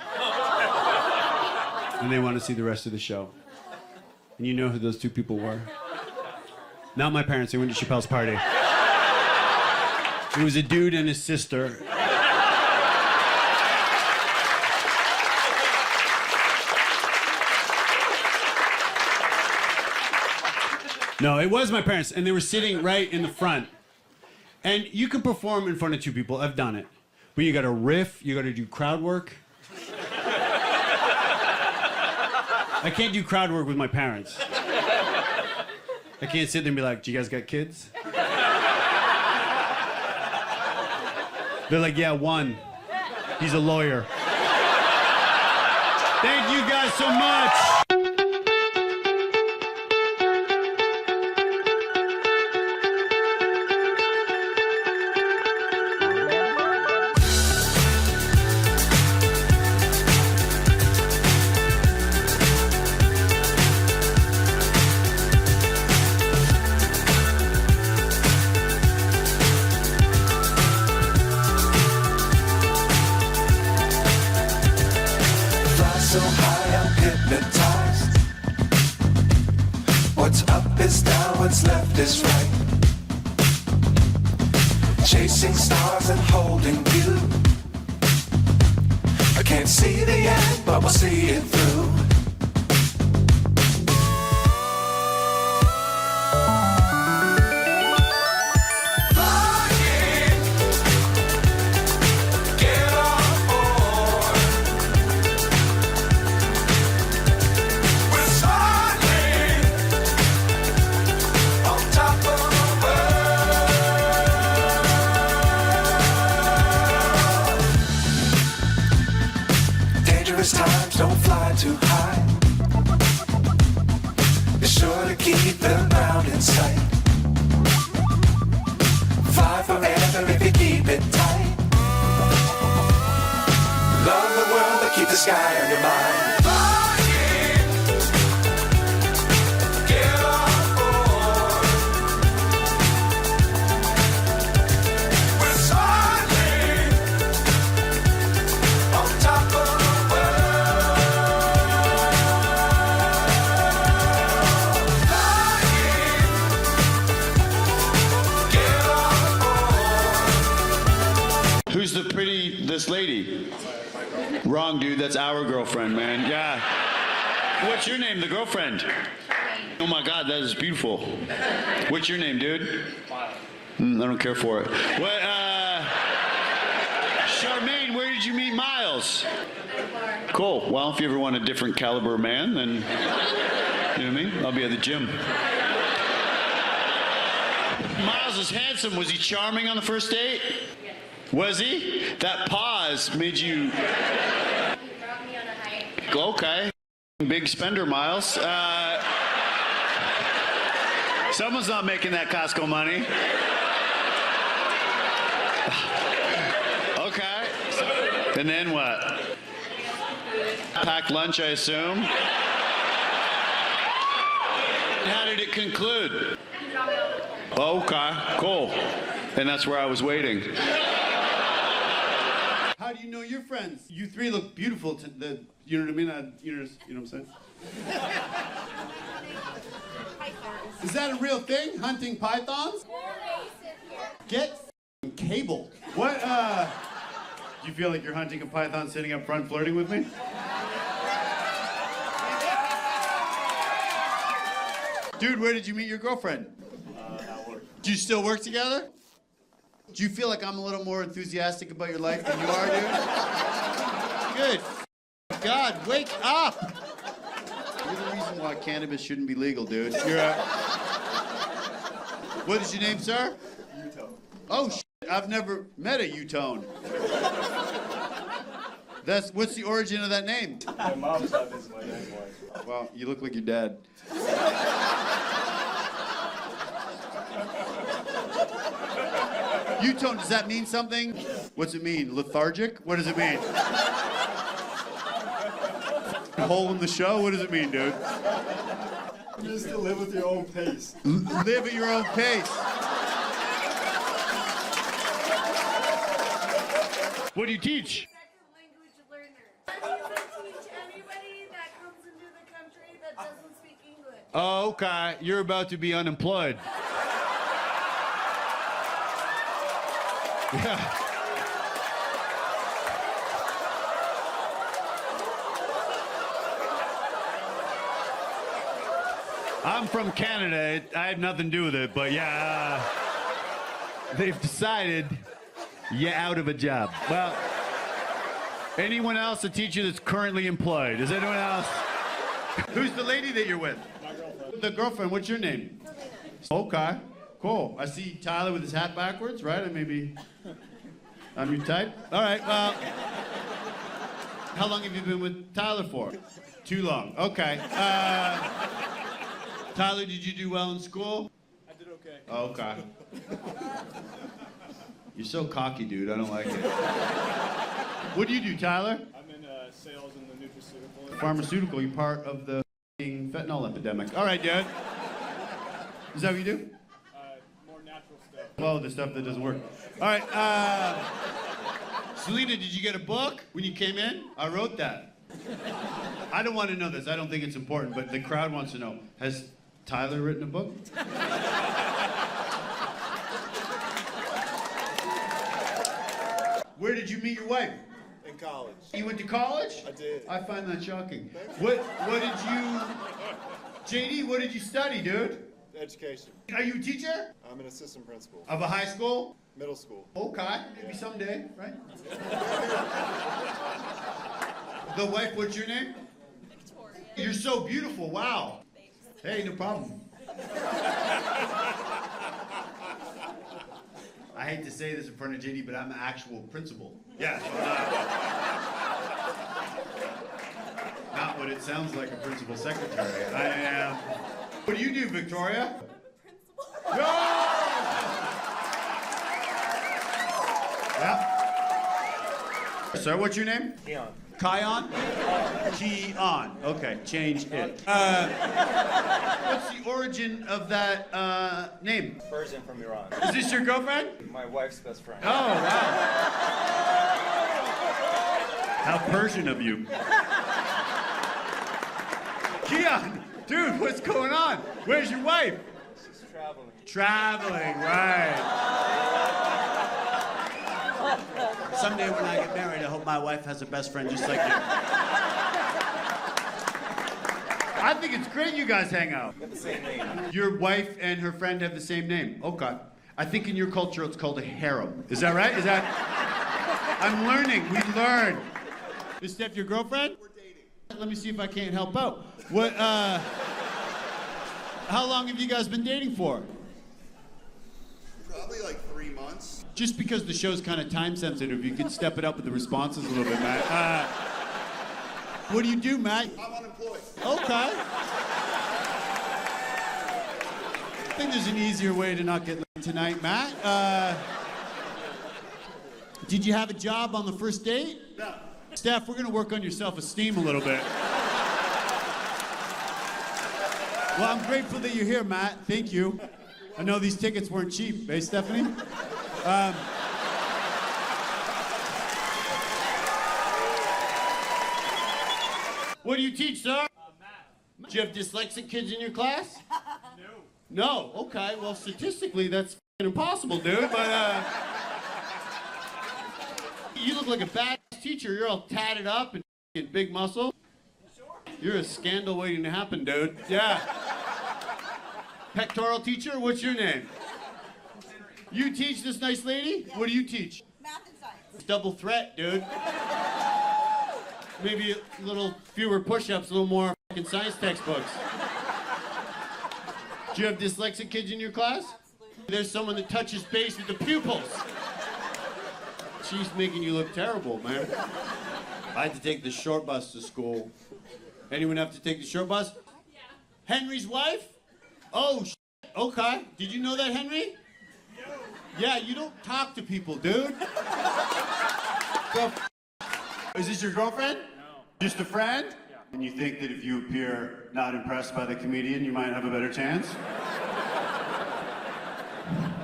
And they want to see the rest of the show. And you know who those two people were? Not my parents, they went to Chappelle's party. It was a dude and his sister. No, it was my parents, and they were sitting right in the front. And you can perform in front of two people, I've done it. But you gotta riff, you gotta do crowd work. I can't do crowd work with my parents. I can't sit there and be like, "Do you guys got kids?" They're like, "Yeah, one. He's a lawyer." Thank you guys so much. So high I'm hypnotized. What's up is down, what's left is right. Chasing stars and holding you. I can't see the end, but we'll see it through. Flying, get on. dangerous times, don't fly too high. Be sure to keep the ground in sight. Fly forever if you keep it tight. Love the world, but keep the sky on your mind. Get on board. We're soaring on top of the world. Flying. Get on board. Who's this lady? Wrong, dude. That's our girlfriend, man. Yeah. What's your name, the girlfriend? Oh my God, that is beautiful. What's your name, dude? I don't care for it. What? Charmaine, where did you meet Miles? Cool. Well, if you ever want a different caliber man, then you know what I mean. I'll be at the gym. Miles is handsome. Was he charming on the first date? Yes. Was he? That pause made you. He brought me on a hike. Okay. Big spender, Miles. Someone's not making that Costco money. Okay. And then what? Packed lunch, I assume. How did it conclude? He brought me on the phone. Okay, cool. And that's where I was waiting. How do you know your friends? You three look beautiful. You know what I mean? You know what I'm saying? Is that a real thing? Hunting pythons? Get cable. What? Do you feel like you're hunting a python sitting up front flirting with me? Dude, where did you meet your girlfriend? At work. Do you still work together? Do you feel like I'm a little more enthusiastic about your life than you are, dude? Good. God, wake up! You're the reason why cannabis shouldn't be legal, dude. What is your name, sir? U-tone. Oh, I've never met a U-tone. What's the origin of that name? My mom's not this, my dad's wife. Well, you look like your dad. U-tone, does that mean something? What's it mean? Lethargic? What does it mean? Hole in the show? What does it mean, dude? It means to live with your own pace. Live at your own pace. What do you teach? Second language learner. I teach anybody that comes into the country that doesn't speak English. Oh, okay. You're about to be unemployed. Yeah. I'm from Canada. I have nothing to do with it, but yeah, they've decided you're out of a job. Well, anyone else, a teacher that's currently employed? Is anyone else? Who's the lady that you're with? My girlfriend. The girlfriend. What's your name? Okay, cool. I see Tyler with his hat backwards, right? I'm your type. All right, well, how long have you been with Tyler for? Too long. Okay. Tyler, did you do well in school? I did okay. Oh, okay. You're so cocky, dude. I don't like it. What do you do, Tyler? I'm in sales in the nutraceutical. Pharmaceutical. You're part of the fentanyl epidemic. All right, dude. Is that what you do? More natural stuff. Oh, the stuff that doesn't work. All right. Selena, did you get a book when you came in? I wrote that. I don't want to know this. I don't think it's important, but the crowd wants to know. Has Tyler written a book? Where did you meet your wife? In college. You went to college? I did. I find that shocking. What did you... JD, what did you study, dude? Education. Are you a teacher? I'm an assistant principal. Of a high school? Middle school. Okay, maybe someday, right? The wife, what's your name? Victoria. You're so beautiful, wow. Hey, no problem. I hate to say this in front of JD, but I'm an actual principal. Yeah. It sounds like a principal secretary. I am. What do you do, Victoria? No! Yeah. Sir, what's your name? Keon. Kion? Keon. Okay, change it. What's the origin of that name? Persian from Iran. Is this your girlfriend? My wife's best friend. Oh, wow. How Persian of you. Keon, dude, what's going on? Where's your wife? She's traveling. Traveling, right. Someday when I get married, I hope my wife has a best friend just like you. I think it's great you guys hang out. We have the same name. Your wife and her friend have the same name. Okay. I think in your culture it's called a harem. Is that right? Is that? I'm learning. We learn. Is Steph your girlfriend? We're dating. Let me see if I can't help out. What? How long have you guys been dating for? Probably like 3 months. Just because the show's kind of time sensitive, you can step it up with the responses a little bit, Matt. What do you do, Matt? I'm unemployed. Okay. I think there's an easier way to not get laid tonight, Matt. Did you have a job on the first date? No. Steph, we're gonna work on your self-esteem a little bit. Well, I'm grateful that you're here, Matt. Thank you. I know these tickets weren't cheap, eh, Stephanie? What do you teach, sir? Math. Do you have dyslexic kids in your class? No. No? Okay, well, statistically, that's f***ing impossible, dude, but, you look like a bad teacher. You're all tatted up and f***ing big muscle. You're a scandal waiting to happen, dude. Yeah. Pectoral teacher, what's your name? You teach this nice lady? What do you teach? Math and science. It's double threat, dude. Maybe a little fewer push-ups, a little more fucking science textbooks. Do you have dyslexic kids in your class? Absolutely. There's someone that touches base with the pupils. She's making you look terrible, man. I had to take the short bus to school. Anyone have to take the short bus? Yeah. Henry's wife? Oh, okay. Did you know that, Henry? No. Yeah, you don't talk to people, dude. Is this your girlfriend? No. Just a friend? Yeah. And you think that if you appear not impressed by the comedian, you might have a better chance?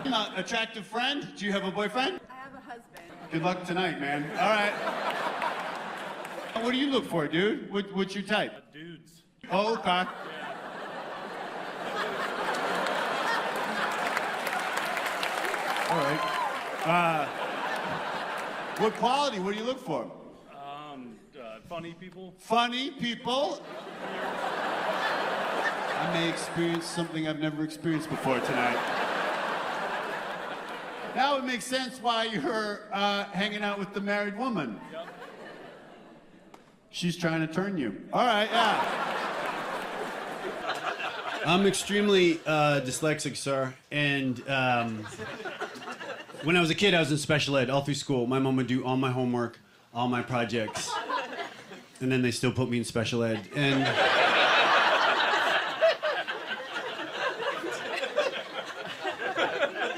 Not attractive friend? Do you have a boyfriend? I have a husband. Good luck tonight, man. All right. What do you look for, dude? What's your type? Dudes. Oh, okay. All right. What quality? What do you look for? Funny people. Funny people. I may experience something I've never experienced before tonight. Now it makes sense why you're hanging out with the married woman. Yep. She's trying to turn you. All right, yeah. I'm extremely dyslexic, sir, and when I was a kid, I was in special ed all through school. My mom would do all my homework, all my projects, and then they still put me in special ed. And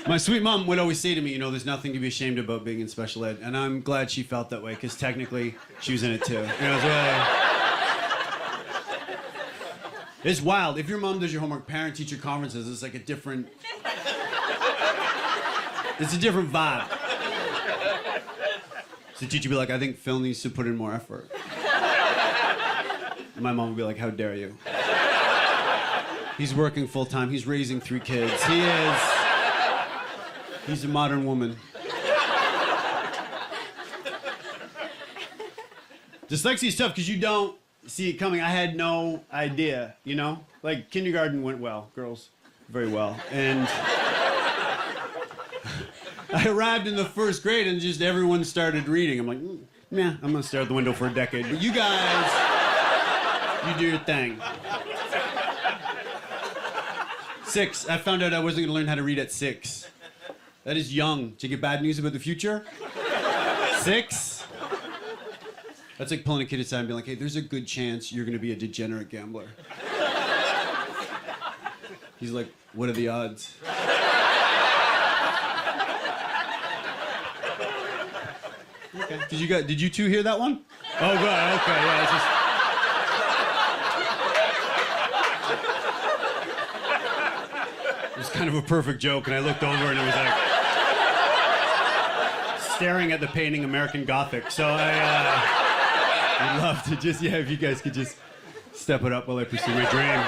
my sweet mom would always say to me, you know, there's nothing to be ashamed about being in special ed, and I'm glad she felt that way, because technically, she was in it too. You know, it's really... It's wild. If your mom does your homework, parent-teacher conferences, it's like a different... It's a different vibe. So the teacher would be like, I think Phil needs to put in more effort. And my mom would be like, how dare you? He's working full-time. He's raising 3 kids. He is... He's a modern woman. Dyslexia is tough because you don't see it coming. I had no idea, you know? Like, kindergarten went well, girls, very well. And I arrived in the 1st grade and just everyone started reading. I'm like, nah, I'm gonna stare out the window for a decade. But you guys, you do your thing. 6, I found out I wasn't gonna learn how to read at 6. That is young to get bad news about the future. 6? That's like pulling a kid aside and being like, hey, there's a good chance you're gonna be a degenerate gambler. He's like, what are the odds? Okay. Did you two hear that one? Oh, good. Okay, yeah. It was kind of a perfect joke, and I looked over and it was like staring at the painting American Gothic. So I'd love to just, yeah, if you guys could just step it up while I pursue my dream.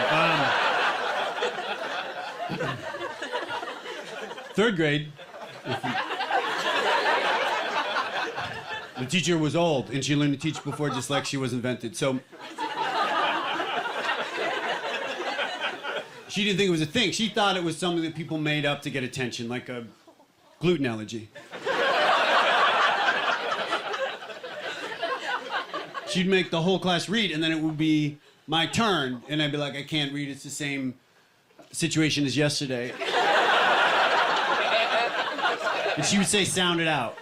Third grade. The teacher was old, and she learned to teach before dyslexia was invented. So she didn't think it was a thing. She thought it was something that people made up to get attention, like a gluten allergy. She'd make the whole class read, and then it would be my turn, and I'd be like, I can't read. It's the same situation as yesterday. And she would say, sound it out.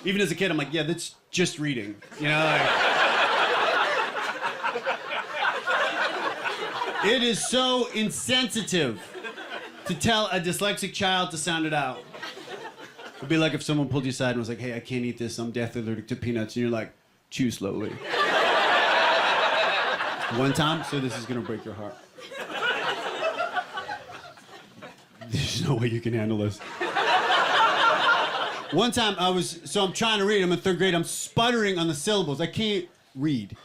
Even as a kid, I'm like, yeah, that's just reading. You know, like... It is so insensitive to tell a dyslexic child to sound it out. It'd be like if someone pulled you aside and was like, hey, I can't eat this, I'm deathly allergic to peanuts. And you're like, chew slowly. One time, so this is gonna break your heart. There's no way you can handle this. One time I'm trying to read, I'm in third grade, I'm sputtering on the syllables. I can't read.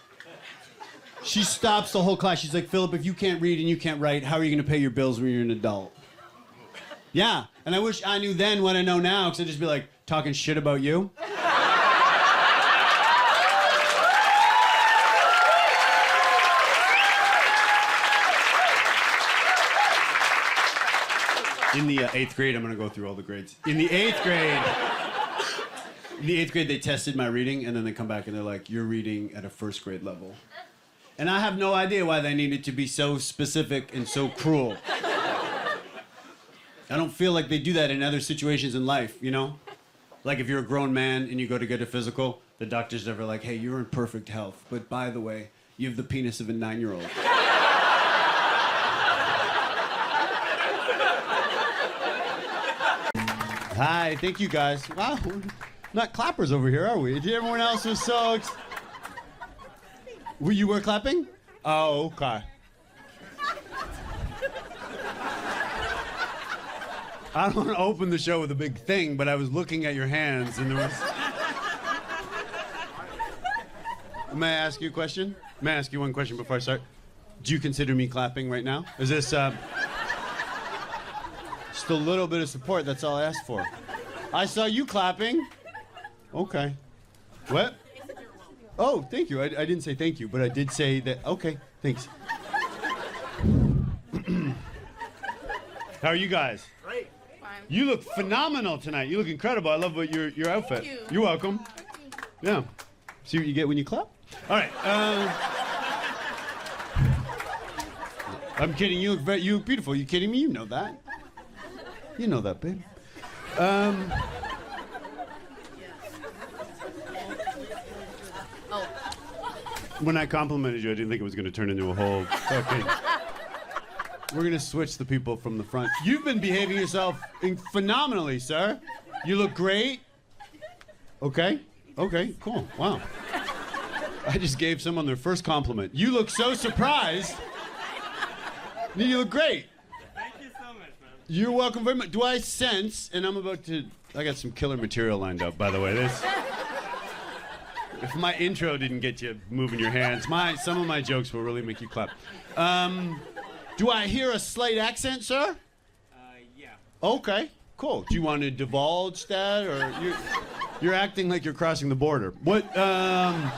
She stops the whole class. She's like, Philip, if you can't read and you can't write, how are you gonna pay your bills when you're an adult? Yeah, and I wish I knew then what I know now, because I'd just be like, talking shit about you. In the 8th grade, I'm gonna go through all the grades. In the 8th grade, they tested my reading, and then they come back and they're like, you're reading at a first grade level. And I have no idea why they needed to be so specific and so cruel. I don't feel like they do that in other situations in life, you know? Like if you're a grown man and you go to get a physical, the doctor's never like, hey, you're in perfect health, but by the way, you have the penis of a 9-year-old. Hi, thank you guys. Wow, we're not clappers over here, are we? Everyone else was so... You were clapping? Oh, okay. I don't want to open the show with a big thing, but I was looking at your hands and there was... May I ask you a question? May I ask you one question before I start? Do you consider me clapping right now? Is this, just a little bit of support, that's all I asked for. I saw you clapping. Okay. What? Oh, thank you. I didn't say thank you, but I did say that, okay, thanks. How are you guys? Great. Fine. You look phenomenal tonight. You look incredible. I love what your outfit. Thank you. You're welcome. Yeah. See what you get when you clap? All right. I'm kidding. You look beautiful. You kidding me? You know that. You know that, babe. When I complimented you, I didn't think it was going to turn into a whole fucking... We're going to switch the people from the front. You've been behaving yourself phenomenally, sir. You look great. Okay. Okay, cool. Wow. I just gave someone their first compliment. You look so surprised. You look great. Thank you so much, man. You're welcome very much. Do I sense, and I'm about to... I got some killer material lined up, by the way. If my intro didn't get you moving your hands, some of my jokes will really make you clap. Do I hear a slight accent, sir? Yeah. Okay, cool. Do you want to divulge that, or you're acting like you're crossing the border? What? I'm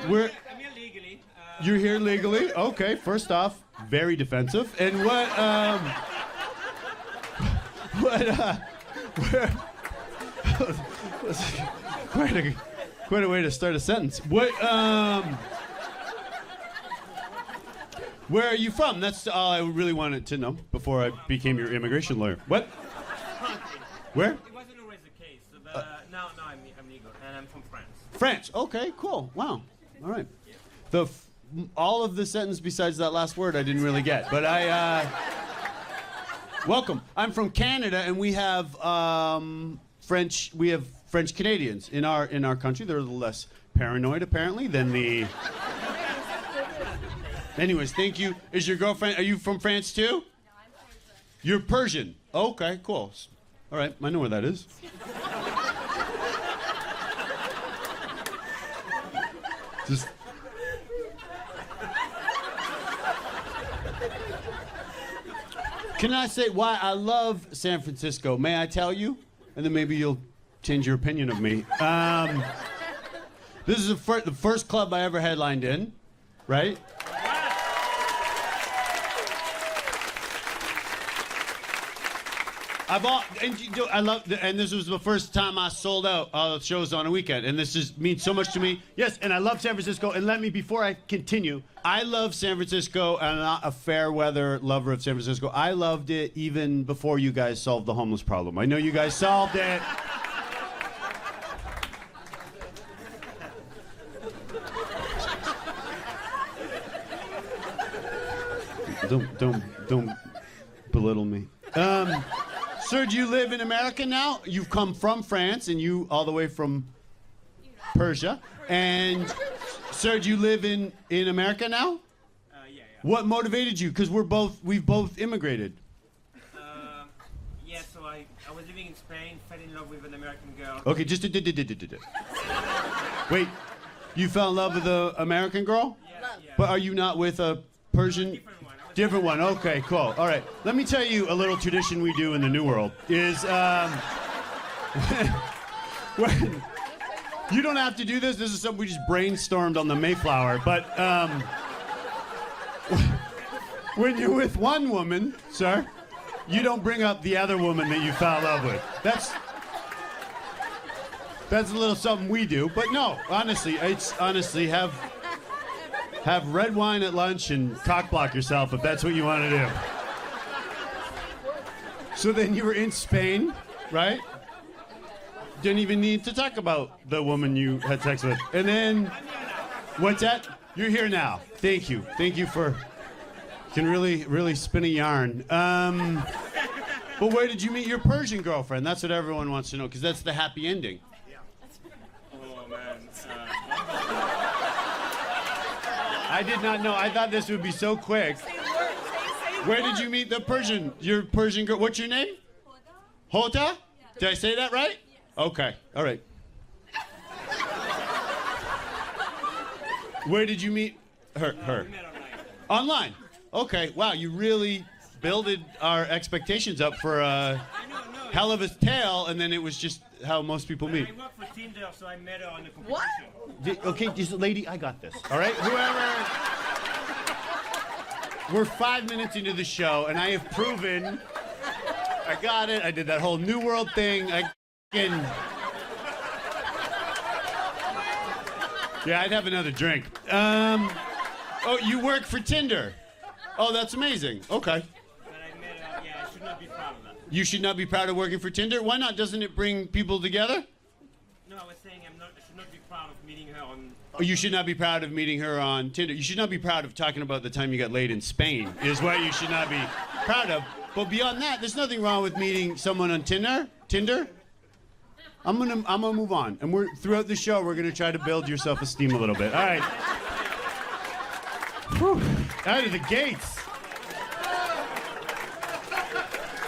here legally. You're here legally? Okay. First off, very defensive. And what? Quite a way to start a sentence. What? Where are you from? That's all I really wanted to know before I became your immigration lawyer. What? Where? It wasn't always the case, but now I'm legal, and I'm from France. France. Okay, cool. Wow. All right. All of the sentence besides that last word I didn't really get, but welcome. I'm from Canada, and we have French. We have French Canadians in our country. They're a little less paranoid, apparently, than the. Anyways, thank you. Is your girlfriend? Are you from France too? No, I'm Persian. You're Persian. Okay, cool. All right, I know where that is. Just. Can I say why I love San Francisco? May I tell you? And then maybe you'll change your opinion of me. This is the first club I ever headlined in, right? And this was the first time I sold out shows on a weekend, and this just means so much to me. Yes, and I love San Francisco. And before I continue, I love San Francisco, and I'm not a fair weather lover of San Francisco. I loved it even before you guys solved the homeless problem. I know you guys solved it. Don't belittle me. Sir, do you live in America now? You've come from France, and you all the way from Persia. And sir, do you live in America now? Yeah. What motivated you? Because we've both immigrated. Yeah, so I was living in Spain, fell in love with an American girl. Okay, just wait. You fell in love with an American girl? Yeah. But are you not with a Persian? Different one. Different one. Okay, cool. All right. Let me tell you a little tradition we do in the New World is when you don't have to do this. This is something we just brainstormed on the Mayflower. But when you're with one woman, sir, you don't bring up the other woman that you fell in love with. That's a little something we do. But no, honestly, have red wine at lunch and cock block yourself if that's what you want to do. So then you were in Spain, right? Didn't even need to talk about the woman you had sex with. And then, what's that? You're here now. Thank you. Thank you for, can really spin a yarn. But where did you meet your Persian girlfriend? That's what everyone wants to know, because that's the happy ending. Oh, man. I did not know. I thought this would be so quick. Where did you meet your Persian girl? What's your name? Hoda? Did I say that right? Okay. All right. Where did you meet her? We met online. Online. Okay. Wow. You really builded our expectations up for a hell of a tale, and then it was just how most people meet. I work for Tinder, so I met her on the competition. Okay, just lady, I got this. All right, whoever. We're 5 minutes into the show, and I have proven I got it. I did that whole New World thing. Yeah, I'd have another drink. Oh, you work for Tinder. Oh, that's amazing. Okay. But I met her, yeah, I should not be proud of that. You should not be proud of working for Tinder. Why not? Doesn't it bring people together? No, I was saying I should not be proud of meeting her on... Oh, you should not be proud of meeting her on Tinder. You should not be proud of talking about the time you got laid in Spain, is what you should not be proud of. But beyond that, there's nothing wrong with meeting someone on Tinder. I'm gonna move on. And throughout the show, we're gonna try to build your self-esteem a little bit. All right. Whew. Out of the gates.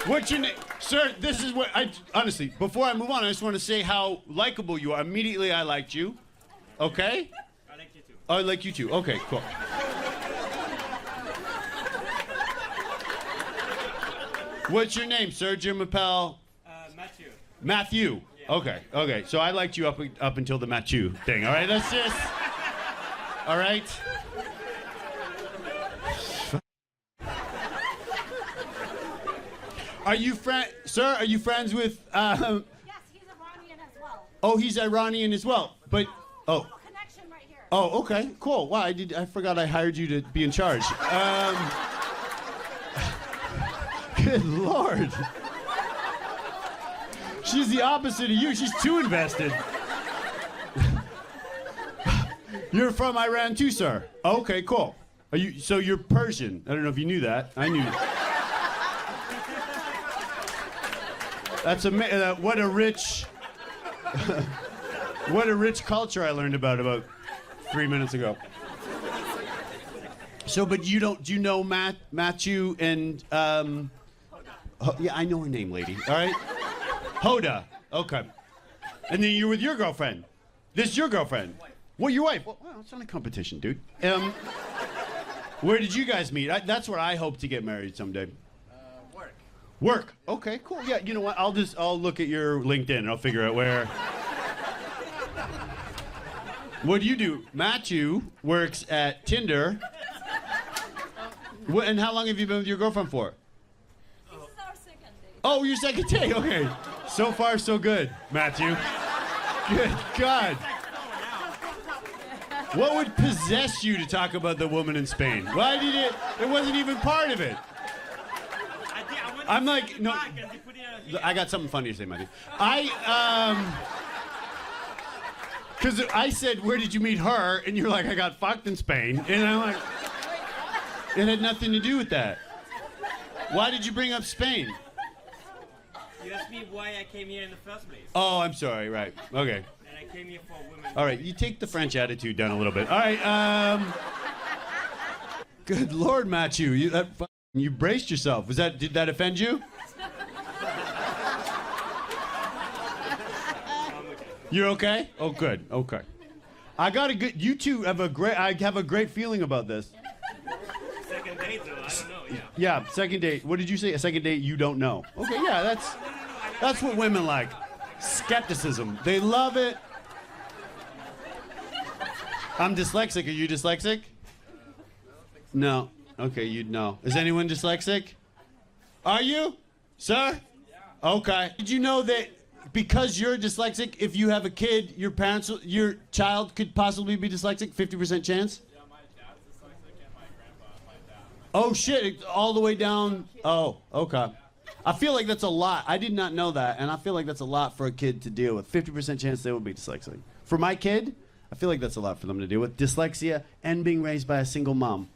What's your name? Sir, this is what honestly, before I move on, I just want to say how likable you are. Immediately, I liked you. Okay? I like you too. I like you too. Okay, cool. What's your name, sir? Jim Appel? Matthew. Matthew. Yeah. Okay. So I liked you up until the Matthew thing. All right, that's just. All right. Are you sir? Are you friends with? Yes, he's Iranian as well. Oh, he's Iranian as well. But Little connection right here. oh, okay, cool. Wow, I forgot I hired you to be in charge. Good Lord. She's the opposite of you. She's too invested. You're from Iran too, sir. Okay, cool. Are you? So you're Persian. I don't know if you knew that. I knew. That's what a rich, what a rich culture I learned about 3 minutes ago. So, but you don't? Do you know Matthew and? Yeah, I know her name, lady. All right, Hoda. Okay. And then you're with your girlfriend. This is your girlfriend. Well, your wife. Well, it's not a competition, dude. Where did you guys meet? That's where I hope to get married someday. Work. Work. Okay, cool. Yeah, you know what? I'll look at your LinkedIn and I'll figure out where. What do you do? Matthew works at Tinder. And how long have you been with your girlfriend for? This is our second date. Oh, your second date. Okay. So far, so good, Matthew. Good God. What would possess you to talk about the woman in Spain? Why did it? It wasn't even part of it. I'm like, no. I got something funny to say, Matthew. Because I said, where did you meet her? And you're like, I got fucked in Spain. And I'm like, it had nothing to do with that. Why did you bring up Spain? You asked me why I came here in the first place. Oh, I'm sorry. Right. Okay. And I came here for women. All right. You take the French attitude down a little bit. All right. Good Lord, Matthew. You braced yourself. Did that offend you? You're okay? Oh, good. Okay. You two have I have a great feeling about this. Second date, though, I don't know, yeah. Yeah, second date. What did you say? A second date you don't know. Okay, yeah, that's what women like. Skepticism. They love it. I'm dyslexic. Are you dyslexic? No. Okay, you'd know. Is anyone dyslexic? Are you? Sir? Okay. Did you know that because you're dyslexic, if you have a kid, your child could possibly be dyslexic? 50% chance? Yeah, my dad's dyslexic and my grandpa, my dad. Oh shit, it's all the way down. Oh, okay. I feel like that's a lot. I did not know that, and I feel like that's a lot for a kid to deal with. 50% chance they will be dyslexic. For my kid, I feel like that's a lot for them to deal with. Dyslexia and being raised by a single mom.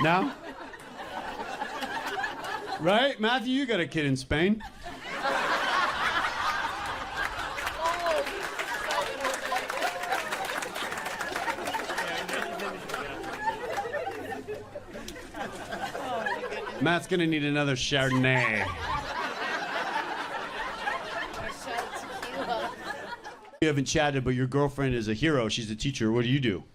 Now? Right? Matthew, you got a kid in Spain. Matt's gonna need another Chardonnay. You haven't chatted, but your girlfriend is a hero. She's a teacher. What do you do?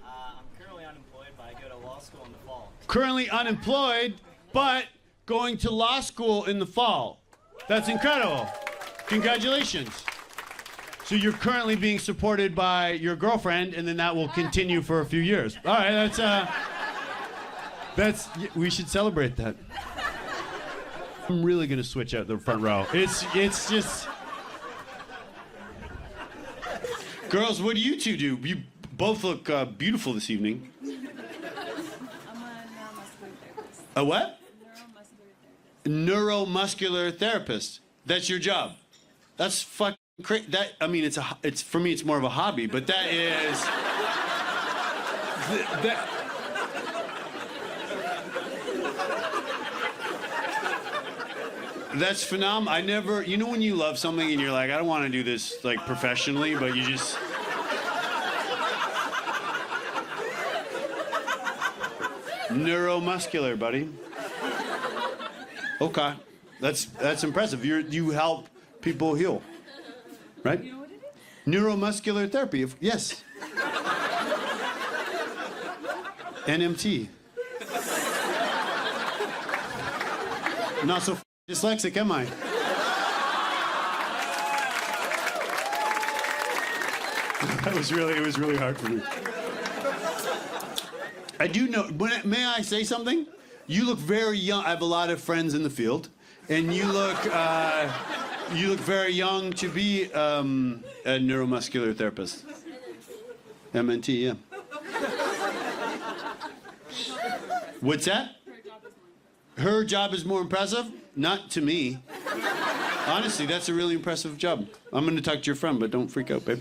I'm currently unemployed, but I go to law school in the fall. Currently unemployed, but going to law school in the fall. That's incredible. Congratulations. So you're currently being supported by your girlfriend, and then that will continue for a few years. All right, we should celebrate that. I'm really gonna switch out the front row. It's just. Girls, what do you two do? You both look beautiful this evening. I'm a neuromuscular therapist. A what? Neuromuscular therapist. Neuromuscular therapist. That's your job. That's fucking crazy. It's for me. It's more of a hobby, but that is. That's phenomenal. I never, you know, when you love something and you're like, I don't want to do this like professionally, but you just. Neuromuscular, buddy. Okay, that's impressive. You help people heal, right? You know what it is? Neuromuscular therapy. Yes. NMT. Not so dyslexic, am I? It was really hard for me. I do know. May I say something? You look very young. I have a lot of friends in the field, and you look very young to be a neuromuscular therapist. MNT, yeah. What's that? Her job is more impressive? Not to me. Honestly, that's a really impressive job. I'm gonna talk to your friend, but don't freak out, babe.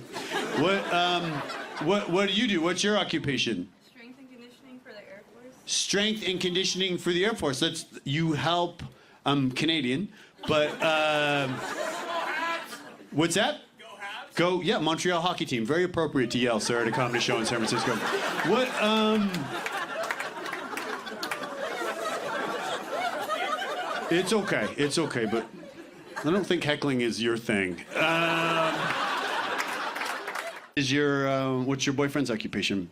What do you do? What's your occupation? Strength and conditioning for the Air Force. Strength and conditioning for the Air Force. You help. I'm Canadian, but what's that? Go, yeah, Montreal hockey team. Very appropriate to yell, sir, at a comedy show in San Francisco. What, It's okay, but I don't think heckling is your thing. What's your boyfriend's occupation?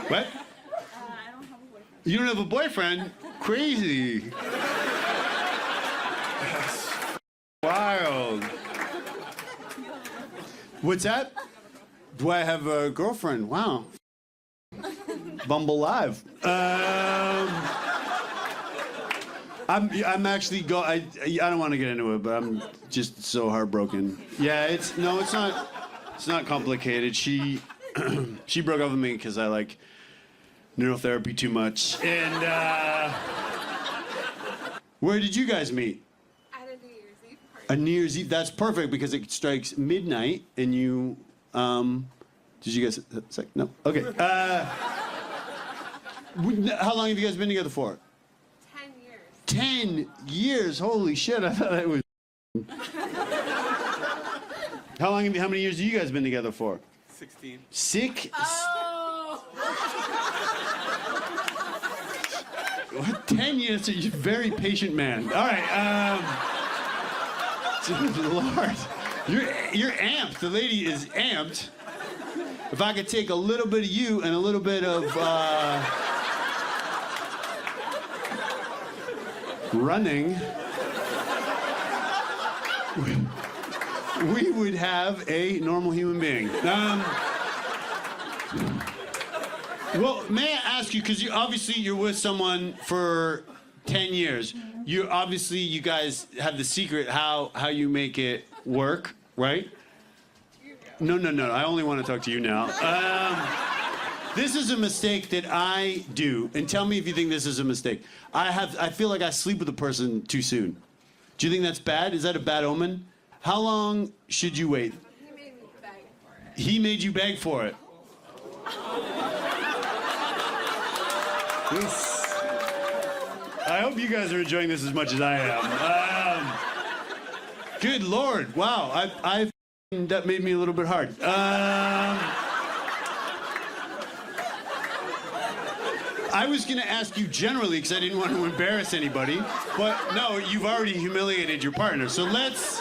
What? I don't have a boyfriend. You don't have a boyfriend? Crazy. Wild. What's that? Do I have a girlfriend? Wow. Bumble Live. I'm actually I don't want to get into it, but I'm just so heartbroken. Yeah, it's not complicated. She broke up with me because I like neurotherapy too much. And where did you guys meet? At a New Year's Eve party. A New Year's Eve. That's perfect because it strikes midnight, and you. Did you guys? No. Okay. How long have you guys been together for? 10 years. 10 years. Holy shit! I thought it was. How many years have you guys been together for? 16. Oh! 10 years. You're a very patient man. All right. Lord, you're amped. The lady is amped. If I could take a little bit of you and a little bit of running, we would have a normal human being. Well, may I ask you, because you're with someone for 10 years. You guys have the secret how you make it work, right? No. I only want to talk to you now. This is a mistake that I do, and tell me if you think this is a mistake. I feel like I sleep with a person too soon. Do you think that's bad? Is that a bad omen? How long should you wait? He made me beg for it. He made you beg for it. I hope you guys are enjoying this as much as I am. Good Lord! Wow, that made me a little bit hard. I was going to ask you generally because I didn't want to embarrass anybody, but no, you've already humiliated your partner. So let's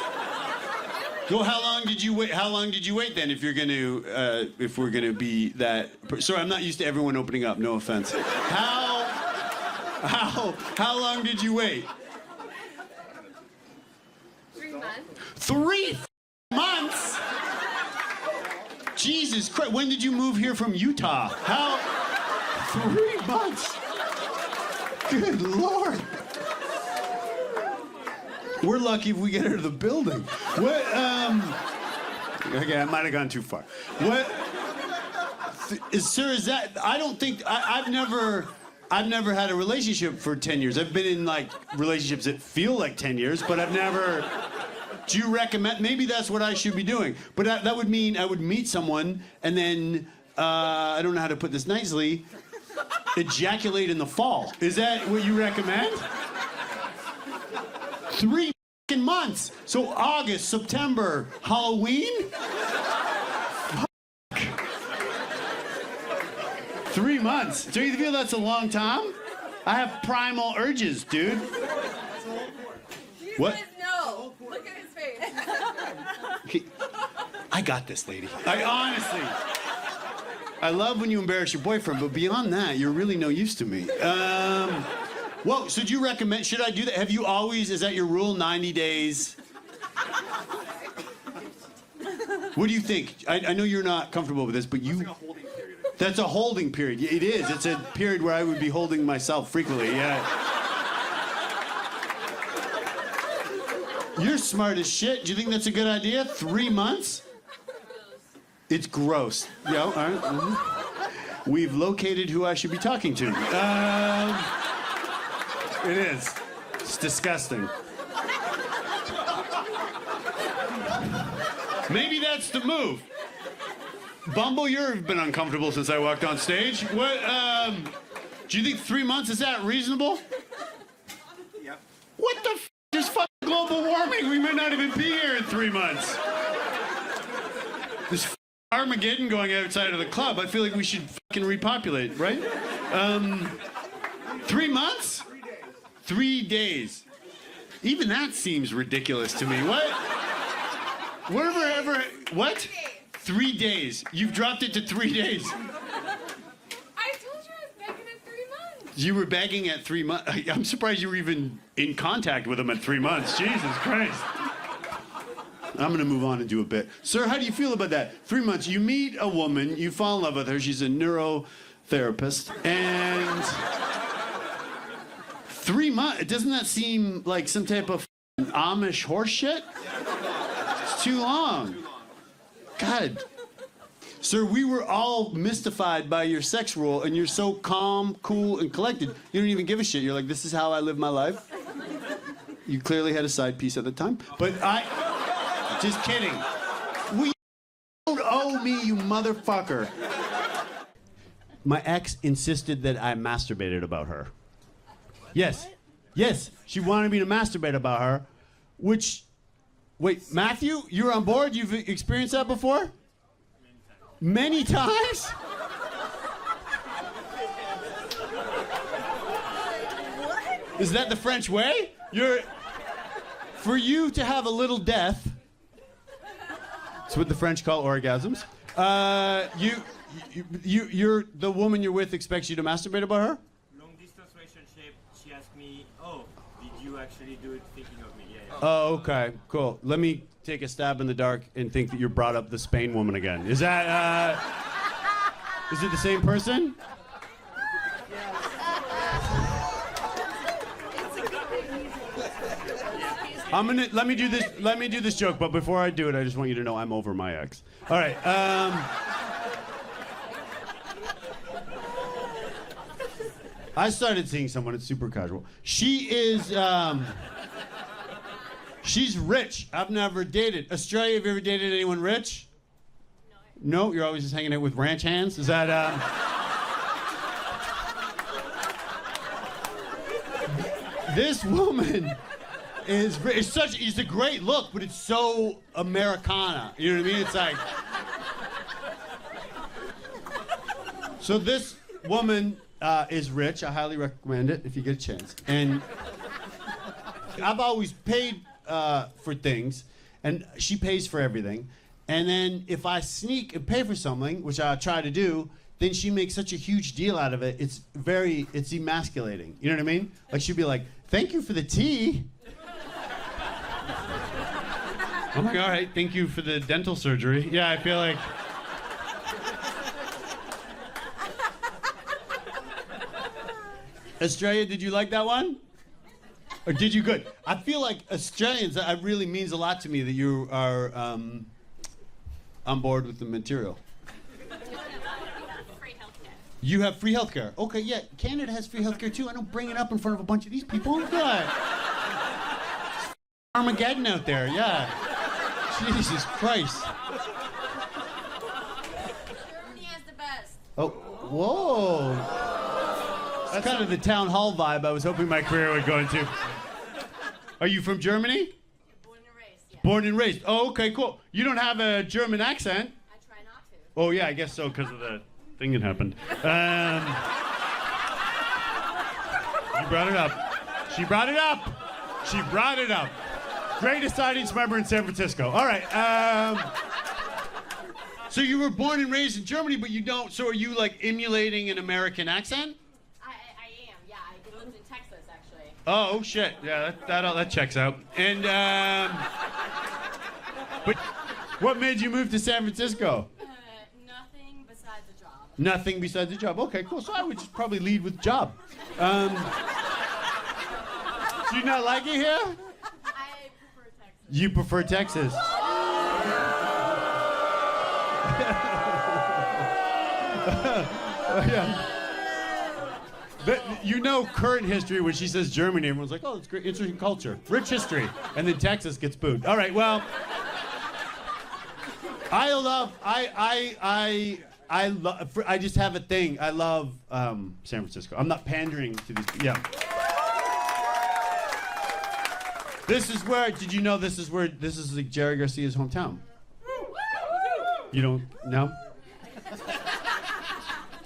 go. How long did you wait? How long did you wait then? If you're going to, if we're going to be that. Sorry, I'm not used to everyone opening up. No offense. How long did you wait? 3 months. 3 months? Jesus Christ! When did you move here from Utah? 3 months? Good Lord! We're lucky if we get her to the building. What? Okay, I might have gone too far. What? Sir, is that? I don't think I've never had a relationship for 10 years. I've been in like relationships that feel like 10 years, but I've never. Do you recommend? Maybe that's what I should be doing. But that would mean I would meet someone and then I don't know how to put this nicely. Ejaculate in the fall. Is that what you recommend? 3 months. So August, September, Halloween? 3 months. Do you feel that's a long time? I have primal urges, dude. What? No. Look at his face. I got this, lady. I love when you embarrass your boyfriend, but beyond that, you're really no use to me. Well, so do you recommend, should I do that? Have you always, is that your rule, 90 days? What do you think? I know you're not comfortable with this, but you... That's a holding period. It is. It's a period where I would be holding myself frequently, yeah. You're smart as shit. Do you think that's a good idea? 3 months? It's gross. Yeah, all right. Mm-hmm. We've located who I should be talking to. It is. It's disgusting. Maybe that's the move. Bumble, you've been uncomfortable since I walked on stage. What? Do you think 3 months is that reasonable? Yep. What the f? There's fucking global warming. We might not even be here in 3 months. There's Armageddon going outside of the club. I feel like we should fucking repopulate, right? 3 months? 3 days. Even that seems ridiculous to me. What? What? 3 days. You've dropped it to 3 days. I told you I was begging at 3 months. You were begging at 3 months. I'm surprised you were even in contact with him at 3 months. Jesus Christ. I'm going to move on and do a bit. Sir, how do you feel about that? 3 months. You meet a woman, you fall in love with her. She's a neurotherapist. And 3 months, doesn't that seem like some type of Amish horse shit? It's too long. God. Sir, we were all mystified by your sex rule, and you're so calm, cool, and collected. You don't even give a shit. You're like, this is how I live my life. You clearly had a side piece at the time. But just kidding. You don't owe me, you motherfucker. My ex insisted that I masturbated about her. Yes. Yes, she wanted me to masturbate about her, which... Wait, Matthew, you're on board? You've experienced that before? Many times? Is that the French way? For you to have a little death, it's what the French call orgasms. You're the woman you're with expects you to masturbate about her? Long distance relationship, she asked me, oh, did you actually do it thinking of me? Yeah. Oh, okay, cool. Let me take a stab in the dark and think that you brought up the Spain woman again. Is that, is it the same person? Let me do this joke, but before I do it, I just want you to know I'm over my ex. All right, I started seeing someone, it's super casual. She is, she's rich. I've never dated. Australia, have you ever dated anyone rich? No. No? You're always just hanging out with ranch hands? Is that, This woman it's a great look, but it's so Americana. You know what I mean? It's like... So this woman is rich. I highly recommend it if you get a chance. And I've always paid for things, and she pays for everything. And then if I sneak and pay for something, which I try to do, then she makes such a huge deal out of it. It's emasculating. You know what I mean? Like she'd be like, "Thank you for the tea." I'm like, all right, thank you for the dental surgery. Yeah, I feel like... Australia, did you like that one? Or did you good? I feel like Australians, that really means a lot to me that you are on board with the material. Free healthcare. You have free healthcare. Okay, yeah, Canada has free healthcare too. I don't bring it up in front of a bunch of these people. Good. Armageddon out there, yeah. Jesus Christ. Germany has the best. Oh, whoa. That's kind of the town hall vibe I was hoping my career would go into. Are you from Germany? Born and raised, yeah. Born and raised. Oh, okay, cool. You don't have a German accent. I try not to. Oh, yeah, I guess so, because of the thing that happened. You brought it up. She brought it up. She brought it up. Greatest audience member in San Francisco. All right. So you were born and raised in Germany, but you don't. So are you like emulating an American accent? I am, yeah. I lived in Texas, actually. Oh shit! Yeah, that checks out. And but what made you move to San Francisco? Nothing besides a job. Nothing besides a job. Okay, cool. So I would just probably lead with job. Do you not like it here? I prefer Texas. You prefer Texas. Yeah. You know current history when she says Germany, everyone's like, oh, it's great, interesting culture, rich history, and then Texas gets booed. All right, well, I just have a thing. I love San Francisco. I'm not pandering to these. Yeah. This is where. Did you know this is like Jerry Garcia's hometown? You don't know?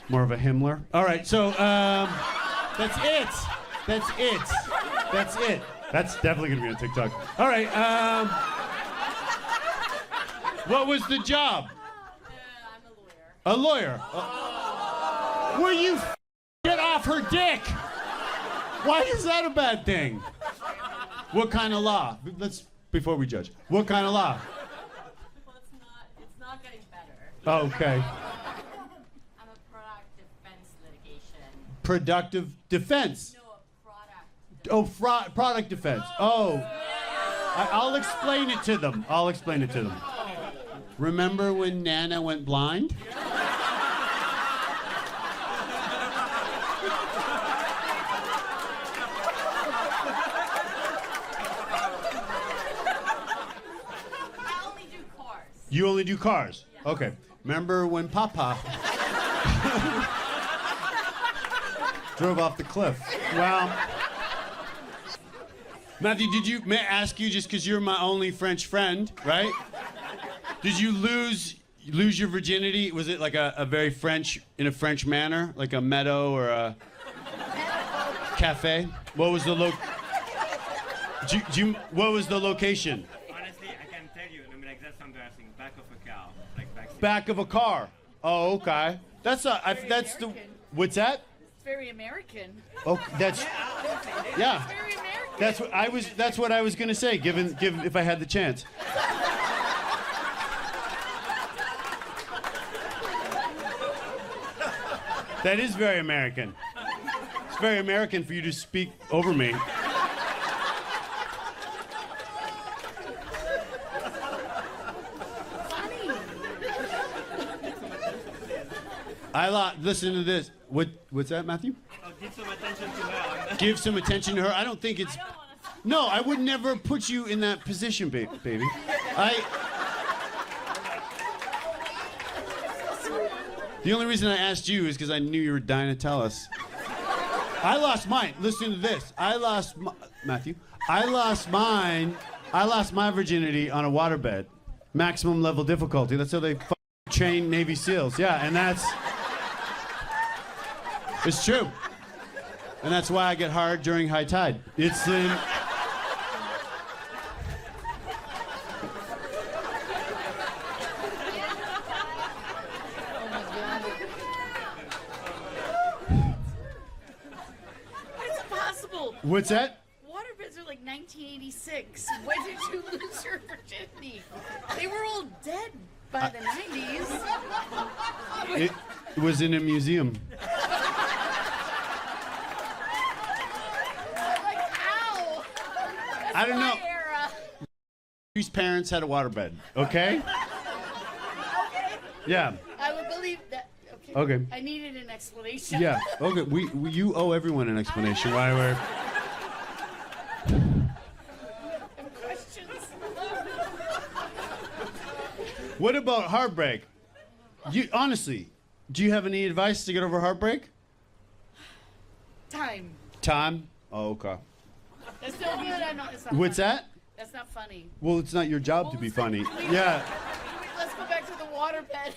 More of a Himmler. All right, so that's it. That's definitely gonna be on TikTok. All right. What was the job? I'm a lawyer. A lawyer. Will you get off her dick? Why is that a bad thing? What kind of law? Before we judge. What kind of law? Well, it's not getting better. Oh, okay. I'm a product defense litigation. Productive defense. No, a product. Oh, product defense. Oh. I'll explain it to them. Remember when Nana went blind? I only do cars. You only do cars? Yeah. Okay. Remember when Papa drove off the cliff? Well, Matthew, may I ask you, just because you're my only French friend, right? Did you lose your virginity? Was it like a very French, in a French manner? Like a meadow or a cafe? What was the what was the location? Honestly, I can tell you. I mean, like that's embarrassing. Back of a car, like back. Back of a car. Oh, okay. That's the. What's that? It's very American. Oh, that's. Yeah. It's very American. That's what I was gonna say. Given if I had the chance. That is very American. It's very American for you to speak over me. Listen to this. What's that, Matthew? Oh, give some attention to her. Give some attention to her. I don't think it's. No, I would never put you in that position, baby. The only reason I asked you is because I knew you were dying to tell us. I lost mine. Listen to this. Matthew. I lost my virginity on a waterbed. Maximum level difficulty. That's how they train Navy SEALs. Yeah, and it's true. And that's why I get hard during high tide. It's in. What's that? Waterbeds are like 1986. When did you lose your virginity? They were all dead by the 90s. It was in a museum. Like, ow! That's I don't know. my era. Whose parents had a waterbed, okay? Okay. Yeah. I would believe that. Okay. Okay. I needed an explanation. Yeah. Okay. You owe everyone an explanation why we're. Questions. What about heartbreak? Honestly, do you have any advice to get over heartbreak? Time. Time? Oh, okay. That's no good. I know it's not. What's funny. that? That's not funny. Well, it's not your job to be funny. Yeah. Let's go back to the waterbed.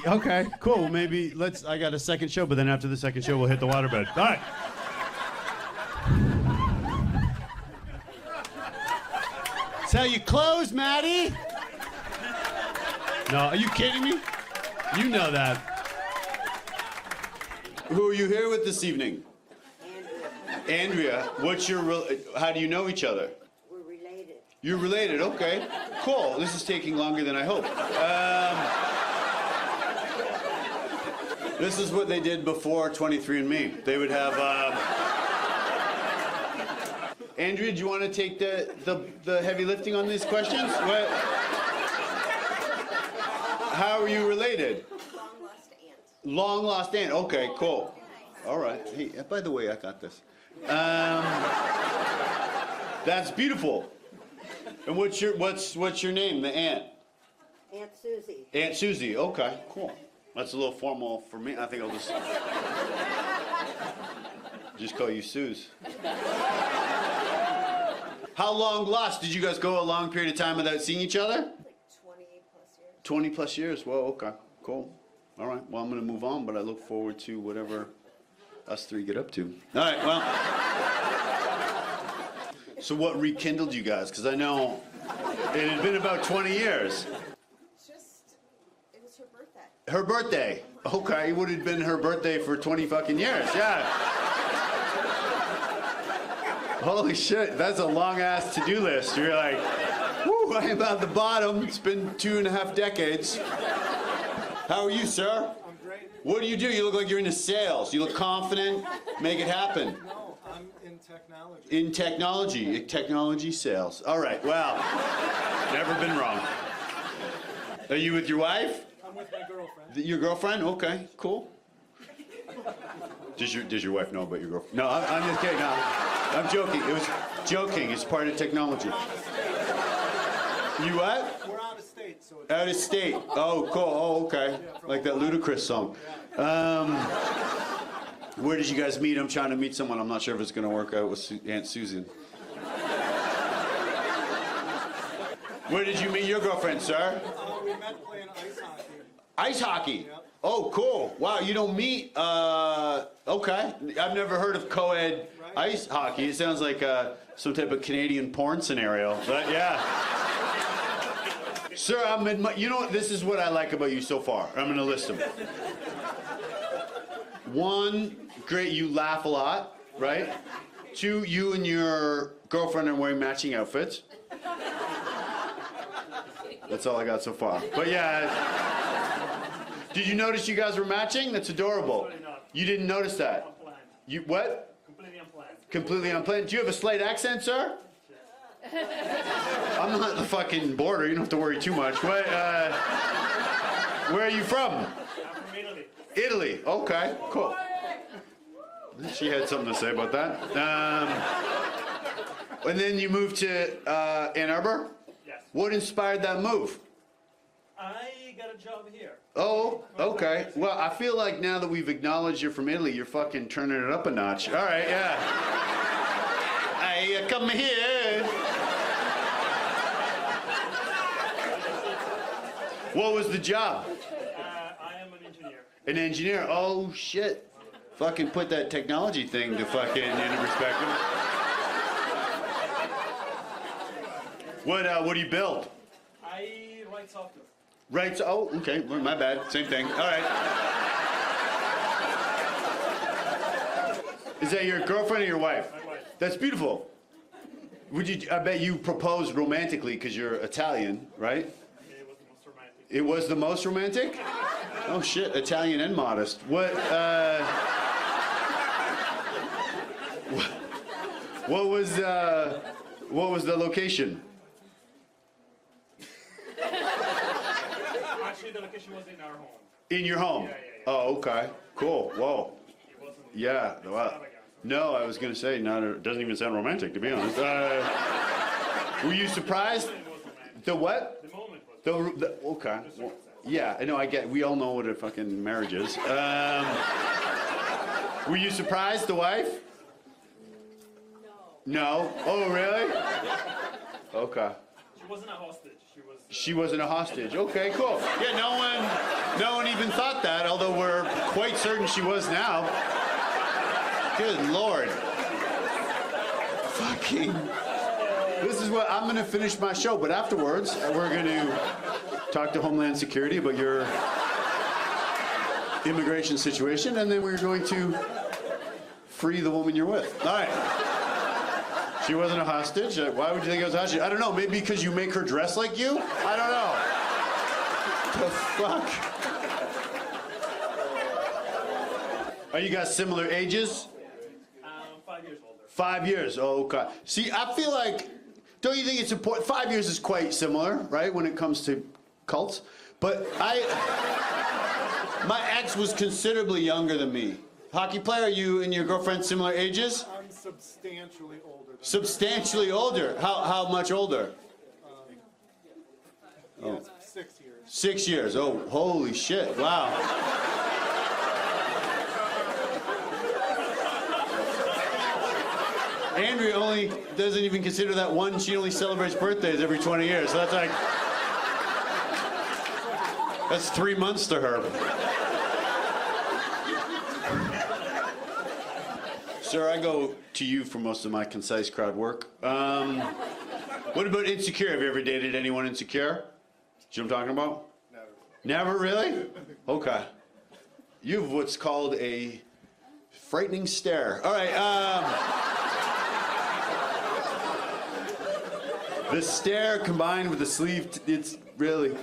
Okay, cool. Maybe I got a second show, but then after the second show, we'll hit the waterbed. All right. Sell your clothes, Maddie. No, are you kidding me? You know that. Who are you here with this evening? Andrea. How do you know each other? We're related. You're related, okay. Cool. This is taking longer than I hoped. This is what they did before 23andMe. They would have. Andrea, do you want to take the heavy lifting on these questions? What? How are you related? Long lost aunt. Long lost aunt. Okay, cool. All right. Hey, by the way, I got this. That's beautiful. And what's your name? The aunt? Aunt Susie. Aunt Susie. Okay, cool. That's a little formal for me. I think I'll just call you Suze. How long lost? Did you guys go a long period of time without seeing each other? Like 20 plus years. 20 plus years. Well, okay, cool. All right. Well, I'm gonna move on, but I look forward to whatever us three get up to. All right. Well. So what rekindled you guys? Because I know it had been about 20 years. It was her birthday. Her birthday. Okay, it would have been her birthday for 20 fucking years. Yeah. Holy shit, that's a long ass to-do list. You're like, whoo, I am at the bottom. It's been 2.5 decades. How are you, sir? I'm great. What do? You look like you're into sales. You look confident. Make it happen. No, I'm in technology. In technology sales. All right, well, never been wrong. Are you with your wife? I'm with my girlfriend. Your girlfriend? Okay, cool. Does your wife know about your girlfriend? No, I'm just kidding. No, I'm joking. It was joking. It's part of technology. You what? We're out of state, so it's... Out of state. Oh, cool. Oh, okay. Like that Ludacris song. Where did you guys meet? I'm trying to meet someone. I'm not sure if it's going to work out with Aunt Susan. Where did you meet your girlfriend, sir? We met playing ice hockey. Ice hockey? Yep. Oh, cool. Wow, you don't meet, okay. I've never heard of co-ed ice hockey. It sounds like some type of Canadian porn scenario, but yeah. Sir, you know what? This is what I like about you so far. I'm going to list them. One, great, you laugh a lot, right? Two, you and your girlfriend are wearing matching outfits. That's all I got so far. But yeah. Did you notice you guys were matching? That's adorable. You didn't notice that? Unplanned. You what? Completely unplanned. Completely unplanned. Do you have a slight accent, sir? I'm not the fucking border. You don't have to worry too much. What? Where are you from? I'm from Italy. Italy. Okay. Cool. She had something to say about that. And then you moved to Ann Arbor? Yes. What inspired that move? I got a job here. Oh, okay. Well, I feel like now that we've acknowledged you're from Italy, you're fucking turning it up a notch. All right, yeah. Hey, come here. What was the job? I am an engineer. An engineer. Oh, shit. Fucking put that technology thing to fucking into perspective. What do you build? I write software. Right, so, oh, okay, well, my bad, same thing. All right. Is that your girlfriend or your wife? My wife. That's beautiful. I bet you proposed romantically because you're Italian, right? It was the most romantic. It was the most romantic? Oh shit, Italian and modest. What was the location? Actually, the location was in our home. In your home? Yeah. Oh, okay. Cool. Whoa. It wasn't. Yeah. Wow. No, I was gonna say it doesn't even sound romantic, to be honest. Were you surprised? It was romantic. The what? The moment was. Okay. Well, yeah, I know. We all know what a fucking marriage is. Were you surprised, the wife? No. No? Oh, really? Okay. She wasn't a hostage. She wasn't a hostage. Okay, cool. Yeah, no one even thought that, although we're quite certain she was now. Good Lord. Fucking. This is what I'm going to finish my show, but afterwards we're going to talk to Homeland Security about your immigration situation, and then we're going to free the woman you're with. All right. She wasn't a hostage. Why would you think it was a hostage? I don't know. Maybe because you make her dress like you? I don't know. The fuck? Are you guys similar ages? 5 years older. 5 years. Oh, okay. See, I feel like, don't you think it's important? 5 years is quite similar, right, when it comes to cults? But my ex was considerably younger than me. Hockey player? Are you and your girlfriend similar ages? I'm substantially older. Substantially older. How much older? Yes, 6 years. 6 years. Oh, holy shit. Wow. Andrea only doesn't even consider that one. She only celebrates birthdays every 20 years. So that's 3 months to her. Sir, I go to you for most of my concise crowd work. What about insecure? Have you ever dated anyone insecure? Do you know what I'm talking about? Never. Never really? Okay. You have what's called a frightening stare. All right. The stare combined with the sleeve, it's really.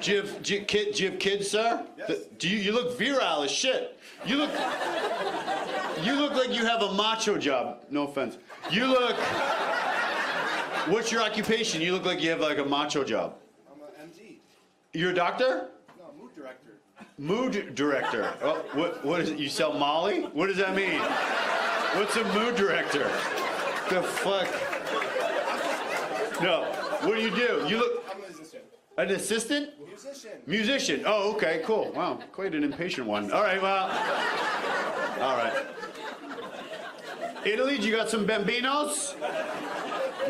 Do you have kids, sir? Yes. You look virile as shit. You look like you have a macho job. No offense. What's your occupation? You look like you have like a macho job. I'm an MD. You're a doctor? No, mood director. Mood director. Oh, what is it? You sell Molly? What does that mean? What's a mood director? The fuck? No. What do? You look. I'm a musician. An assistant? Musician. Oh, okay, cool. Wow, quite an impatient one. All right, well. All right. Italy, you got some bambinos?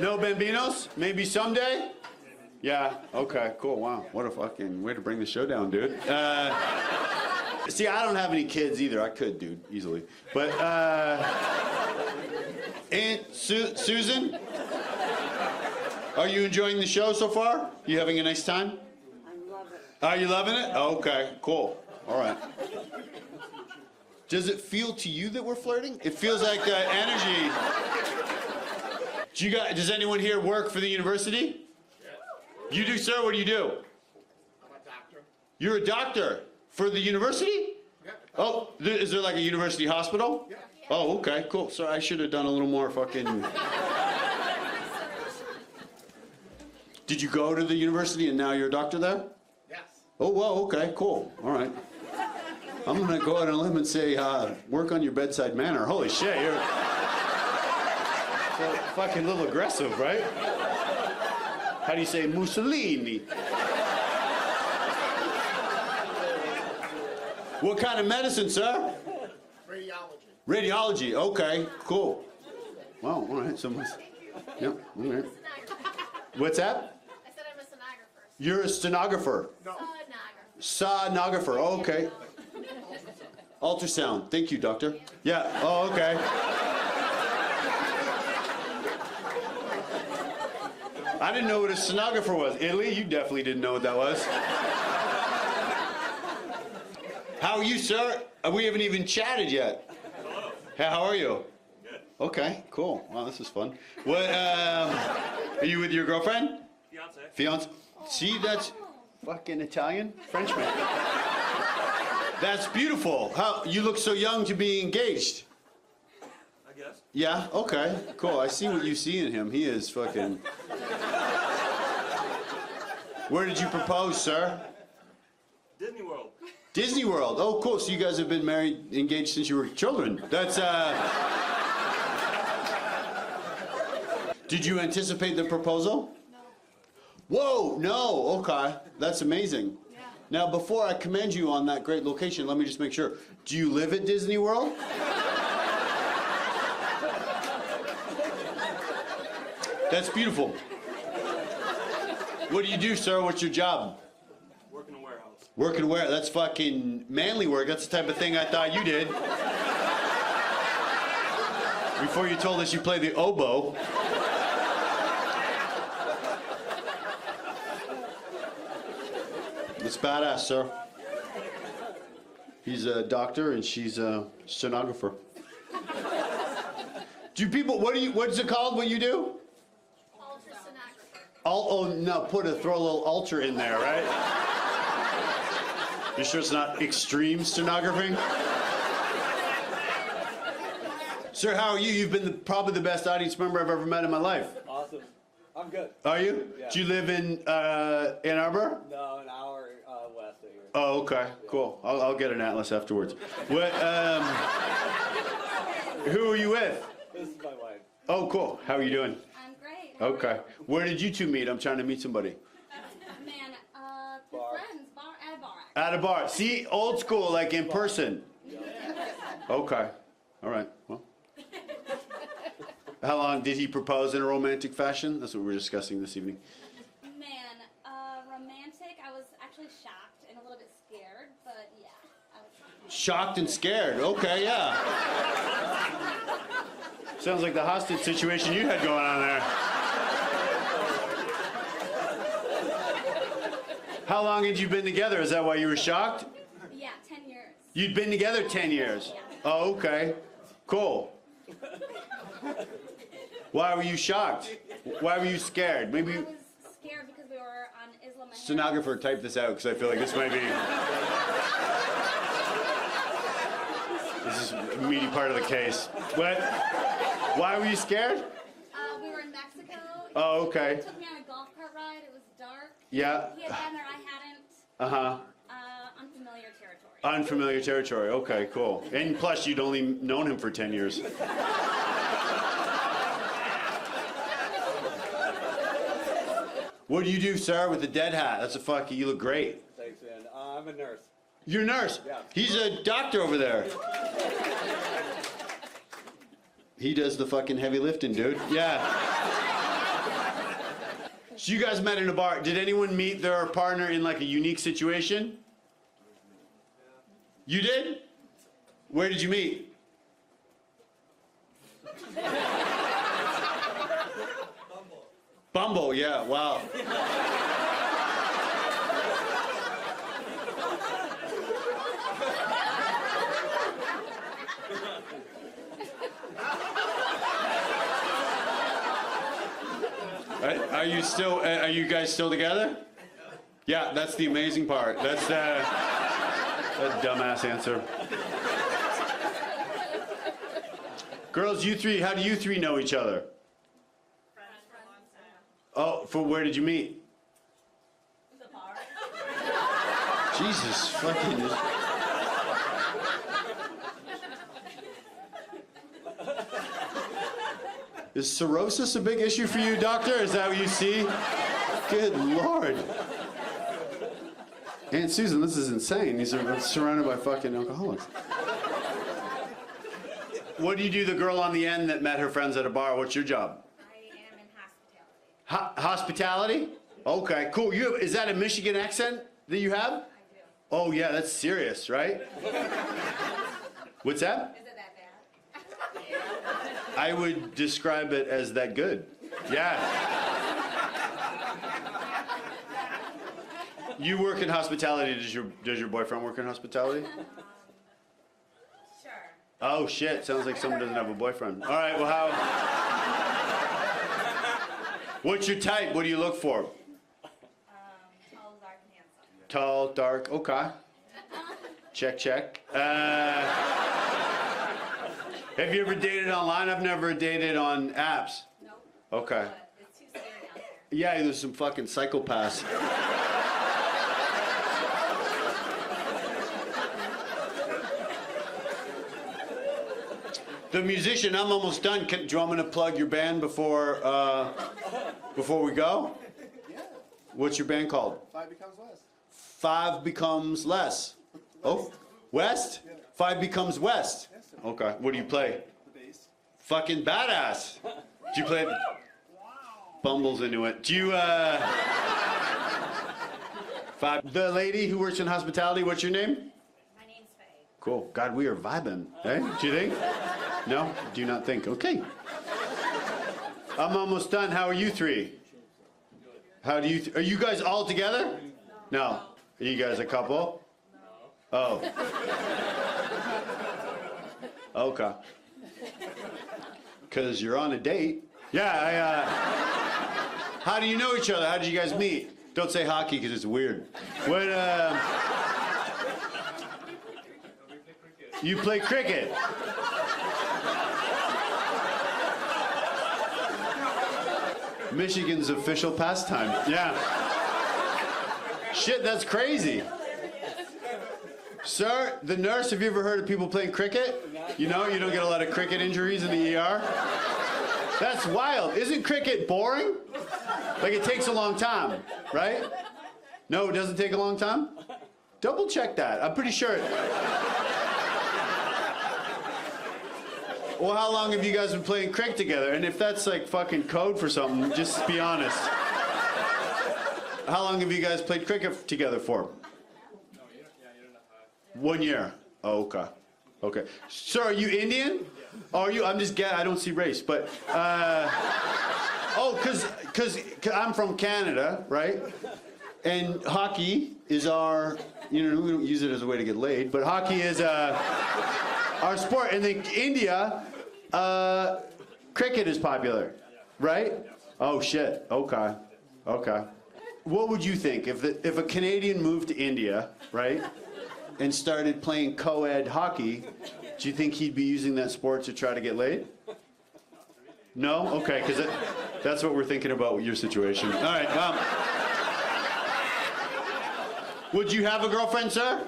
No bambinos? Maybe someday? Yeah, okay, cool. Wow, what a fucking way to bring the show down, dude. See, I don't have any kids either. I could, dude, easily. But, Aunt Susan? Are you enjoying the show so far? You having a nice time? I love it. Are you loving it? Okay, cool. All right. Does it feel to you that we're flirting? It feels like energy. Does anyone here work for the university? You do, sir? What do you do? I'm a doctor. You're a doctor for the university? Yeah. Oh, is there like a university hospital? Yeah. Oh, okay, cool. So I should have done a little more fucking... Did you go to the university and now you're a doctor there? Yes. Oh, whoa, okay, cool. All right. I'm going to go out on a limb and say, work on your bedside manner. Holy shit, you're so fucking little aggressive, right? How do you say Mussolini? What kind of medicine, sir? Radiology. Radiology, okay, cool. Wow, all right, so yep, all right. What's that? I said I'm a sonographer. You're a stenographer. No. Sonographer, oh, okay. Ultrasound, thank you, doctor. Yeah, oh, okay. I didn't know what a stenographer was. Italy, you definitely didn't know what that was. How are you, sir? We haven't even chatted yet. Hello. Hey, how are you? Good. Okay, cool. Wow, this is fun. What, are you with your girlfriend? Fiance. Fiance? See, that's fucking Italian? Frenchman. That's beautiful. How, you look so young to be engaged. I guess. Yeah, okay, cool. I see what you see in him. He is fucking... Where did you propose, sir? Disney World. Disney World. Oh, cool. So you guys have been married, engaged since you were children. That's, Did you anticipate the proposal? No. Whoa, no, okay. That's amazing. Yeah. Now, before I commend you on that great location, let me just make sure. Do you live at Disney World? That's beautiful. What do you do, sir? What's your job? Work in a warehouse. Work and wear. That's fucking manly work. That's the type of thing I thought you did. Before you told us you play the oboe. It's badass, sir. He's a doctor and she's a stenographer. Do people, what's it called, what you do? Ultrasonographer. Oh, no, throw a little ultra in there, right? You sure it's not extreme stenographing? Sir, how are you? You've been probably the best audience member I've ever met in my life. Awesome. I'm good. Are you? Yeah. Do you live in Ann Arbor? No, an hour west of here. Oh, okay, cool. I'll get an atlas afterwards. What? Who are you with? This is my wife. Oh, cool. How are you doing? I'm great. How are Okay. Where did you two meet? I'm trying to meet somebody. you? Man, through Bar. friends, at a bar. At a bar. See, old school, like in person. Okay. All right. Well. How long did he propose in a romantic fashion? That's what we're discussing this evening. Man, romantic. I was actually shocked and a little bit scared, but yeah, I was. Shocked and scared. Okay, yeah. Sounds like the hostage situation you had going on there. How long had you been together? Is that why you were shocked? Yeah, 10 years. You'd been together 10 years. Oh, okay. Cool. Why were you shocked? Why were you scared? Maybe I was scared because we were on Islam. stenographer, type this out because I feel like this might be. This is a meaty part of the case. What? Why were you scared? We were in Mexico. Oh, okay. He took me on a golf cart ride. It was dark. Yeah. He had been there. I hadn't. Uh-huh. Unfamiliar territory. Unfamiliar territory. Okay, cool. And plus, you'd only known him for 10 years. What do you do, sir, with the dead hat? That's a fucking. You look great. Thanks, man. I'm a nurse. You're a nurse. Yeah. He's a doctor over there. He does the fucking heavy lifting, dude. Yeah. So you guys met in a bar. Did anyone meet their partner in like a unique situation? You did? Where did you meet? Bumble, yeah, wow. Are you guys still together? Yeah, that's the amazing part. That's a dumbass answer. Girls, you three, how do you three know each other? Oh, where did you meet? The bar. Jesus fucking. Is cirrhosis a big issue for you, doctor? Is that what you see? Good Lord. Aunt Susan, this is insane. These are surrounded by fucking alcoholics. What do you do, the girl on the end that met her friends at a bar? What's your job? I am in hospitality. Hospitality? Okay, cool. Is that a Michigan accent that you have? I do. Oh yeah, that's serious, right? What's that? Is it that bad? I would describe it as that good. Yeah. You work in hospitality. Does your boyfriend work in hospitality? Sure. Oh shit! Sounds like someone doesn't have a boyfriend. All right. Well, how? What's your type? What do you look for? Tall, dark, and handsome. Tall, dark. Okay. Check, check. Have you ever dated online? I've never dated on apps. Nope. Okay. But it's too scary out there. Yeah, there's some fucking psychopaths. The musician, I'm almost done. Do you want me to plug your band before we go? Yeah. What's your band called? 5 becomes less. 5 Becomes Less. Oh, West? 5 Becomes West. Yes, sir. Okay, what do you play? The bass. Fucking badass. Do you play? Bumbles into it. Do you, the lady who works in hospitality, what's your name? My name's Faye. Cool. God, we are vibing. Hey, do you think? No? Do not think. Okay. I'm almost done. How are you three? How do you, are you guys all together? No. Are you guys a couple? Oh. Okay. Because you're on a date. Yeah, how do you know each other? How did you guys meet? Don't say hockey because it's weird. What, you play cricket? Michigan's official pastime. Yeah. Shit, that's crazy. Sir, the nurse, have you ever heard of people playing cricket? You know, you don't get a lot of cricket injuries in the ER. That's wild. Isn't cricket boring? Like, it takes a long time, right? No, it doesn't take a long time? Double check that. I'm pretty sure. Well, how long have you guys been playing cricket together? And if that's like fucking code for something, just be honest. How long have you guys played cricket together for? 1 year. Oh, okay. Okay. Sir, are you Indian? Oh, are you? I'm just I don't see race, but oh, cause I'm from Canada, right? And hockey is our, you know, we don't use it as a way to get laid, but hockey is our sport. And in India, cricket is popular, right? Oh shit. Okay. Okay. What would you think if a Canadian moved to India, right, and started playing co-ed hockey? Do you think he'd be using that sport to try to get laid? No? Okay, because that's what we're thinking about with your situation. All right. Would you have a girlfriend, sir?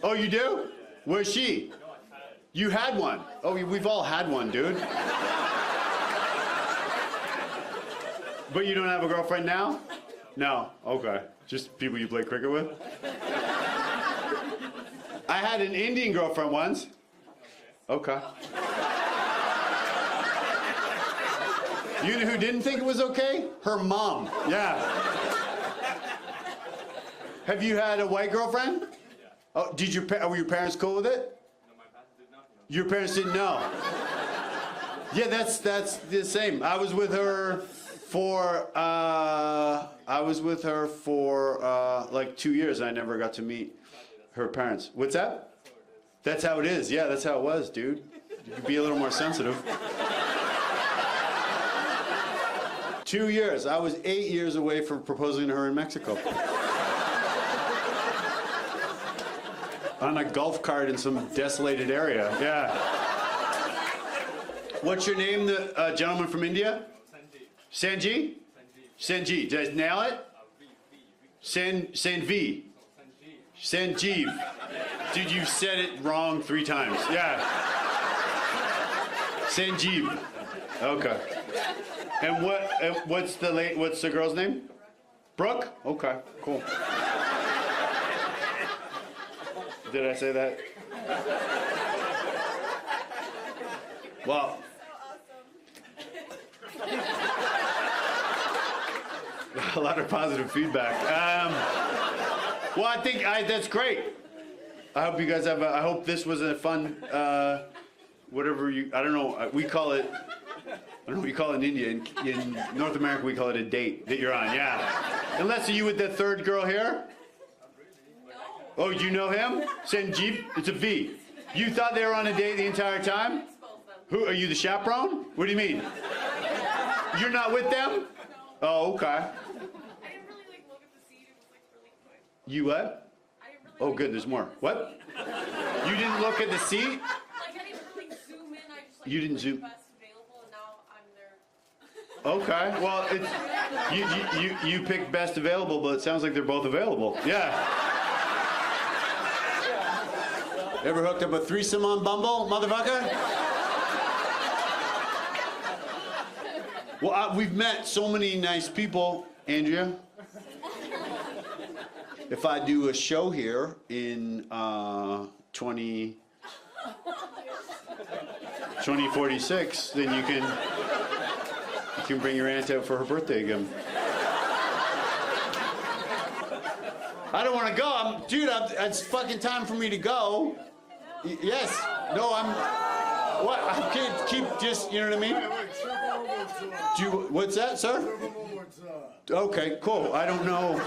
Oh, you do? Where's she? You had one. Oh, we've all had one, dude. But you don't have a girlfriend now? No. Okay. Just people you play cricket with? I had an Indian girlfriend once. Okay. You know who didn't think it was okay? Her mom. Yeah. Have you had a white girlfriend? Oh, were your parents cool with it? No, my parents did not know. Your parents didn't know. Yeah, that's the same. I was with her for like 2 years. And I never got to meet her parents. What's that? That's how it is. Yeah, that's how it was, dude. You could be a little more sensitive. 2 years. I was 8 years away from proposing to her in Mexico. On a golf cart in some desolated area. Yeah. What's your name, the gentleman from India? Sanji. Sanji. Did I nail it? Sanvi. Sanjeev. Dude, you said it wrong 3 times. Yeah. Sanjeev. Okay. And what's the girl's name? Brooke? Okay, cool. Did I say that? Well. A lot of positive feedback. Well, I think that's great. I hope you guys have. I hope this was a fun. Whatever you. I don't know. We call it. I don't know what you call it in India. In North America, we call it a date that you're on. Yeah. Unless are you with the third girl here? Oh, you know him? Sanjeev? It's a V. You thought they were on a date the entire time? Who are you, the chaperone? What do you mean? You're not with them? Oh, okay. I didn't really look at the seat. It was really quick. You what? Oh, good. There's more. What? You didn't look at the seat? I didn't really zoom in. I just You didn't zoom. best available, and now I'm there. Okay. Well, you picked best available, but it sounds like they're both available. Yeah. Ever hooked up a threesome on Bumble, motherfucker? Well, we've met so many nice people, Andrea. If I do a show here in 2046, then you can bring your aunt out for her birthday again. I don't want to go. It's fucking time for me to go. Yes. No, what? I can't keep just, you know what I mean? What's that, sir? Okay, cool. I don't know.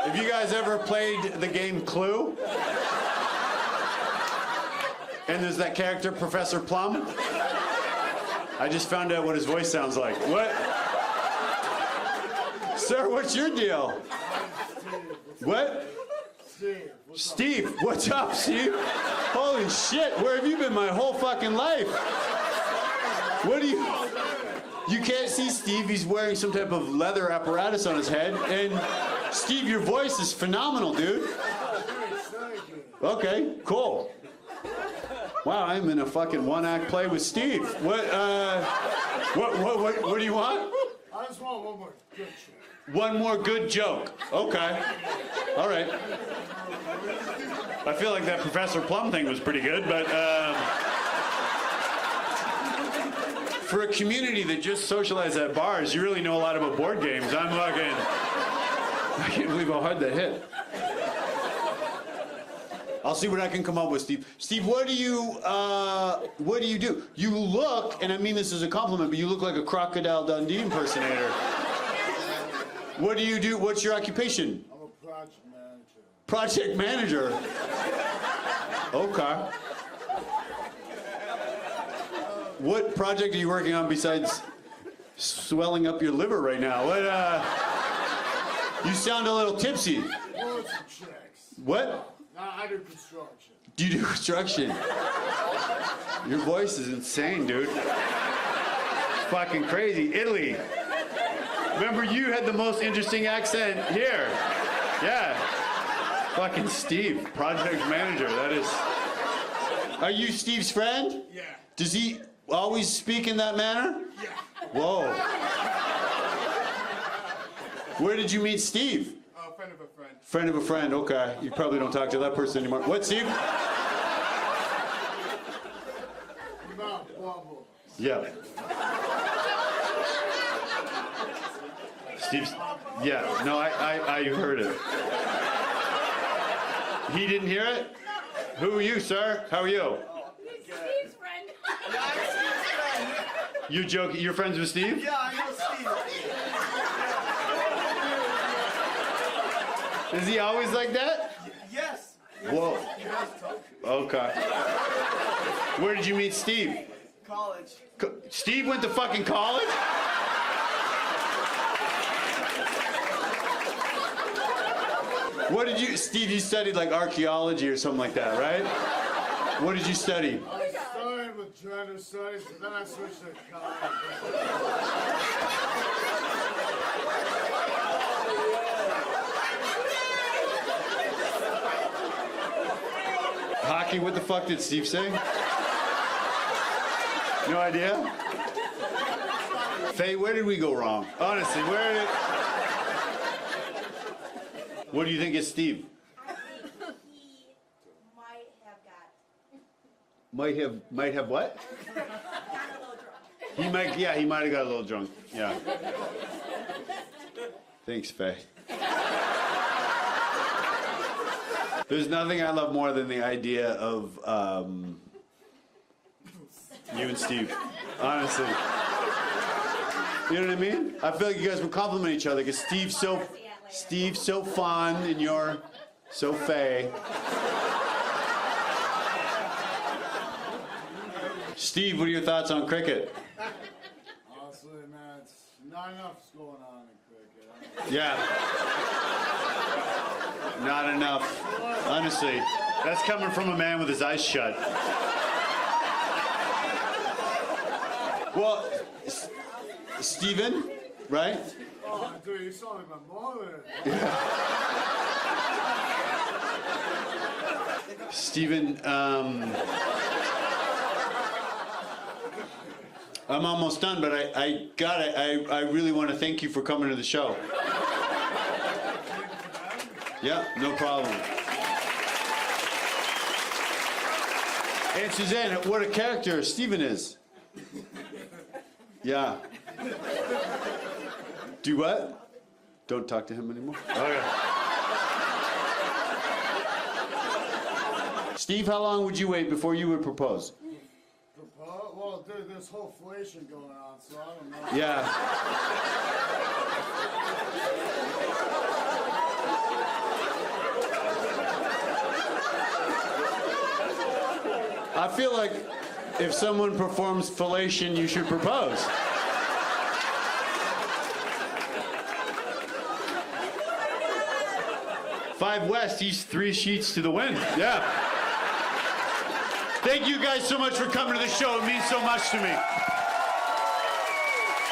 Have you guys ever played the game Clue? And there's that character, Professor Plum. I just found out what his voice sounds like. What? Sir, what's your deal? What? Steve, what's up, Steve? Holy shit, where have you been my whole fucking life? What do you... You can't see Steve. He's wearing some type of leather apparatus on his head. And Steve, your voice is phenomenal, dude. Okay, cool. Wow, I'm in a fucking one-act play with Steve. What do you want? I just want one more good shit. One more good joke. Okay. All right. I feel like that Professor Plum thing was pretty good, but for a community that just socializes at bars, you really know a lot about board games. I can't believe how hard that hit. I'll see what I can come up with, Steve. Steve, what do you do? You look, and I mean this as a compliment, but you look like a Crocodile Dundee impersonator. What do you do? What's your occupation? I'm a project manager. Project manager. Okay. What project are you working on besides swelling up your liver right now? You sound a little tipsy. Well, it's some checks. What? I do construction. Do you do construction? Your voice is insane, dude. Fucking crazy. Italy. Remember, you had the most interesting accent here. Yeah. Fucking Steve, project manager. That is. Are you Steve's friend? Yeah. Does he always speak in that manner? Yeah. Whoa. Where did you meet Steve? Friend of a friend. Friend of a friend, okay. You probably don't talk to that person anymore. What, Steve? Not Bumble. Yeah. Steve's, yeah, no, I heard it. He didn't hear it? Who are you, sir? How are you? Steve's friend. Yeah, I'm Steve's friend. You joking? You're friends with Steve? Yeah, I know Steve. Is he always like that? Yes. Whoa. Okay. Where did you meet Steve? College. Steve went to fucking college? What did you, Steve, you studied like archaeology or something like that, right? What did you study? I started with gender studies, but then I switched to college. Hockey, what the fuck did Steve say? No idea? Faye, where did we go wrong? Honestly, where did... What do you think is Steve? I think he might have got Might have what? a little drunk. He might have got a little drunk. Yeah. Thanks, Faye. There's nothing I love more than the idea of you and Steve. Honestly. You know what I mean? I feel like you guys would compliment each other because Steve's so fun and you're so Faye. Steve, what are your thoughts on cricket? Honestly, man, it's not enough going on in cricket. Yeah. Not enough. Honestly, that's coming from a man with his eyes shut. Well, Steven, right? Oh, dude, you saw me my mother. Steven, I'm almost done, but I really want to thank you for coming to the show. Yeah, no problem. And Suzanne, what a character Steven is. Yeah. Do what? Don't talk to him anymore? Okay. Steve, how long would you wait before you would propose? Well, dude, there's whole inflation going on, so I don't know. Yeah. I feel like if someone performs fellation, you should propose. Five West, he's 3 sheets to the wind. Yeah. Thank you guys so much for coming to the show. It means so much to me.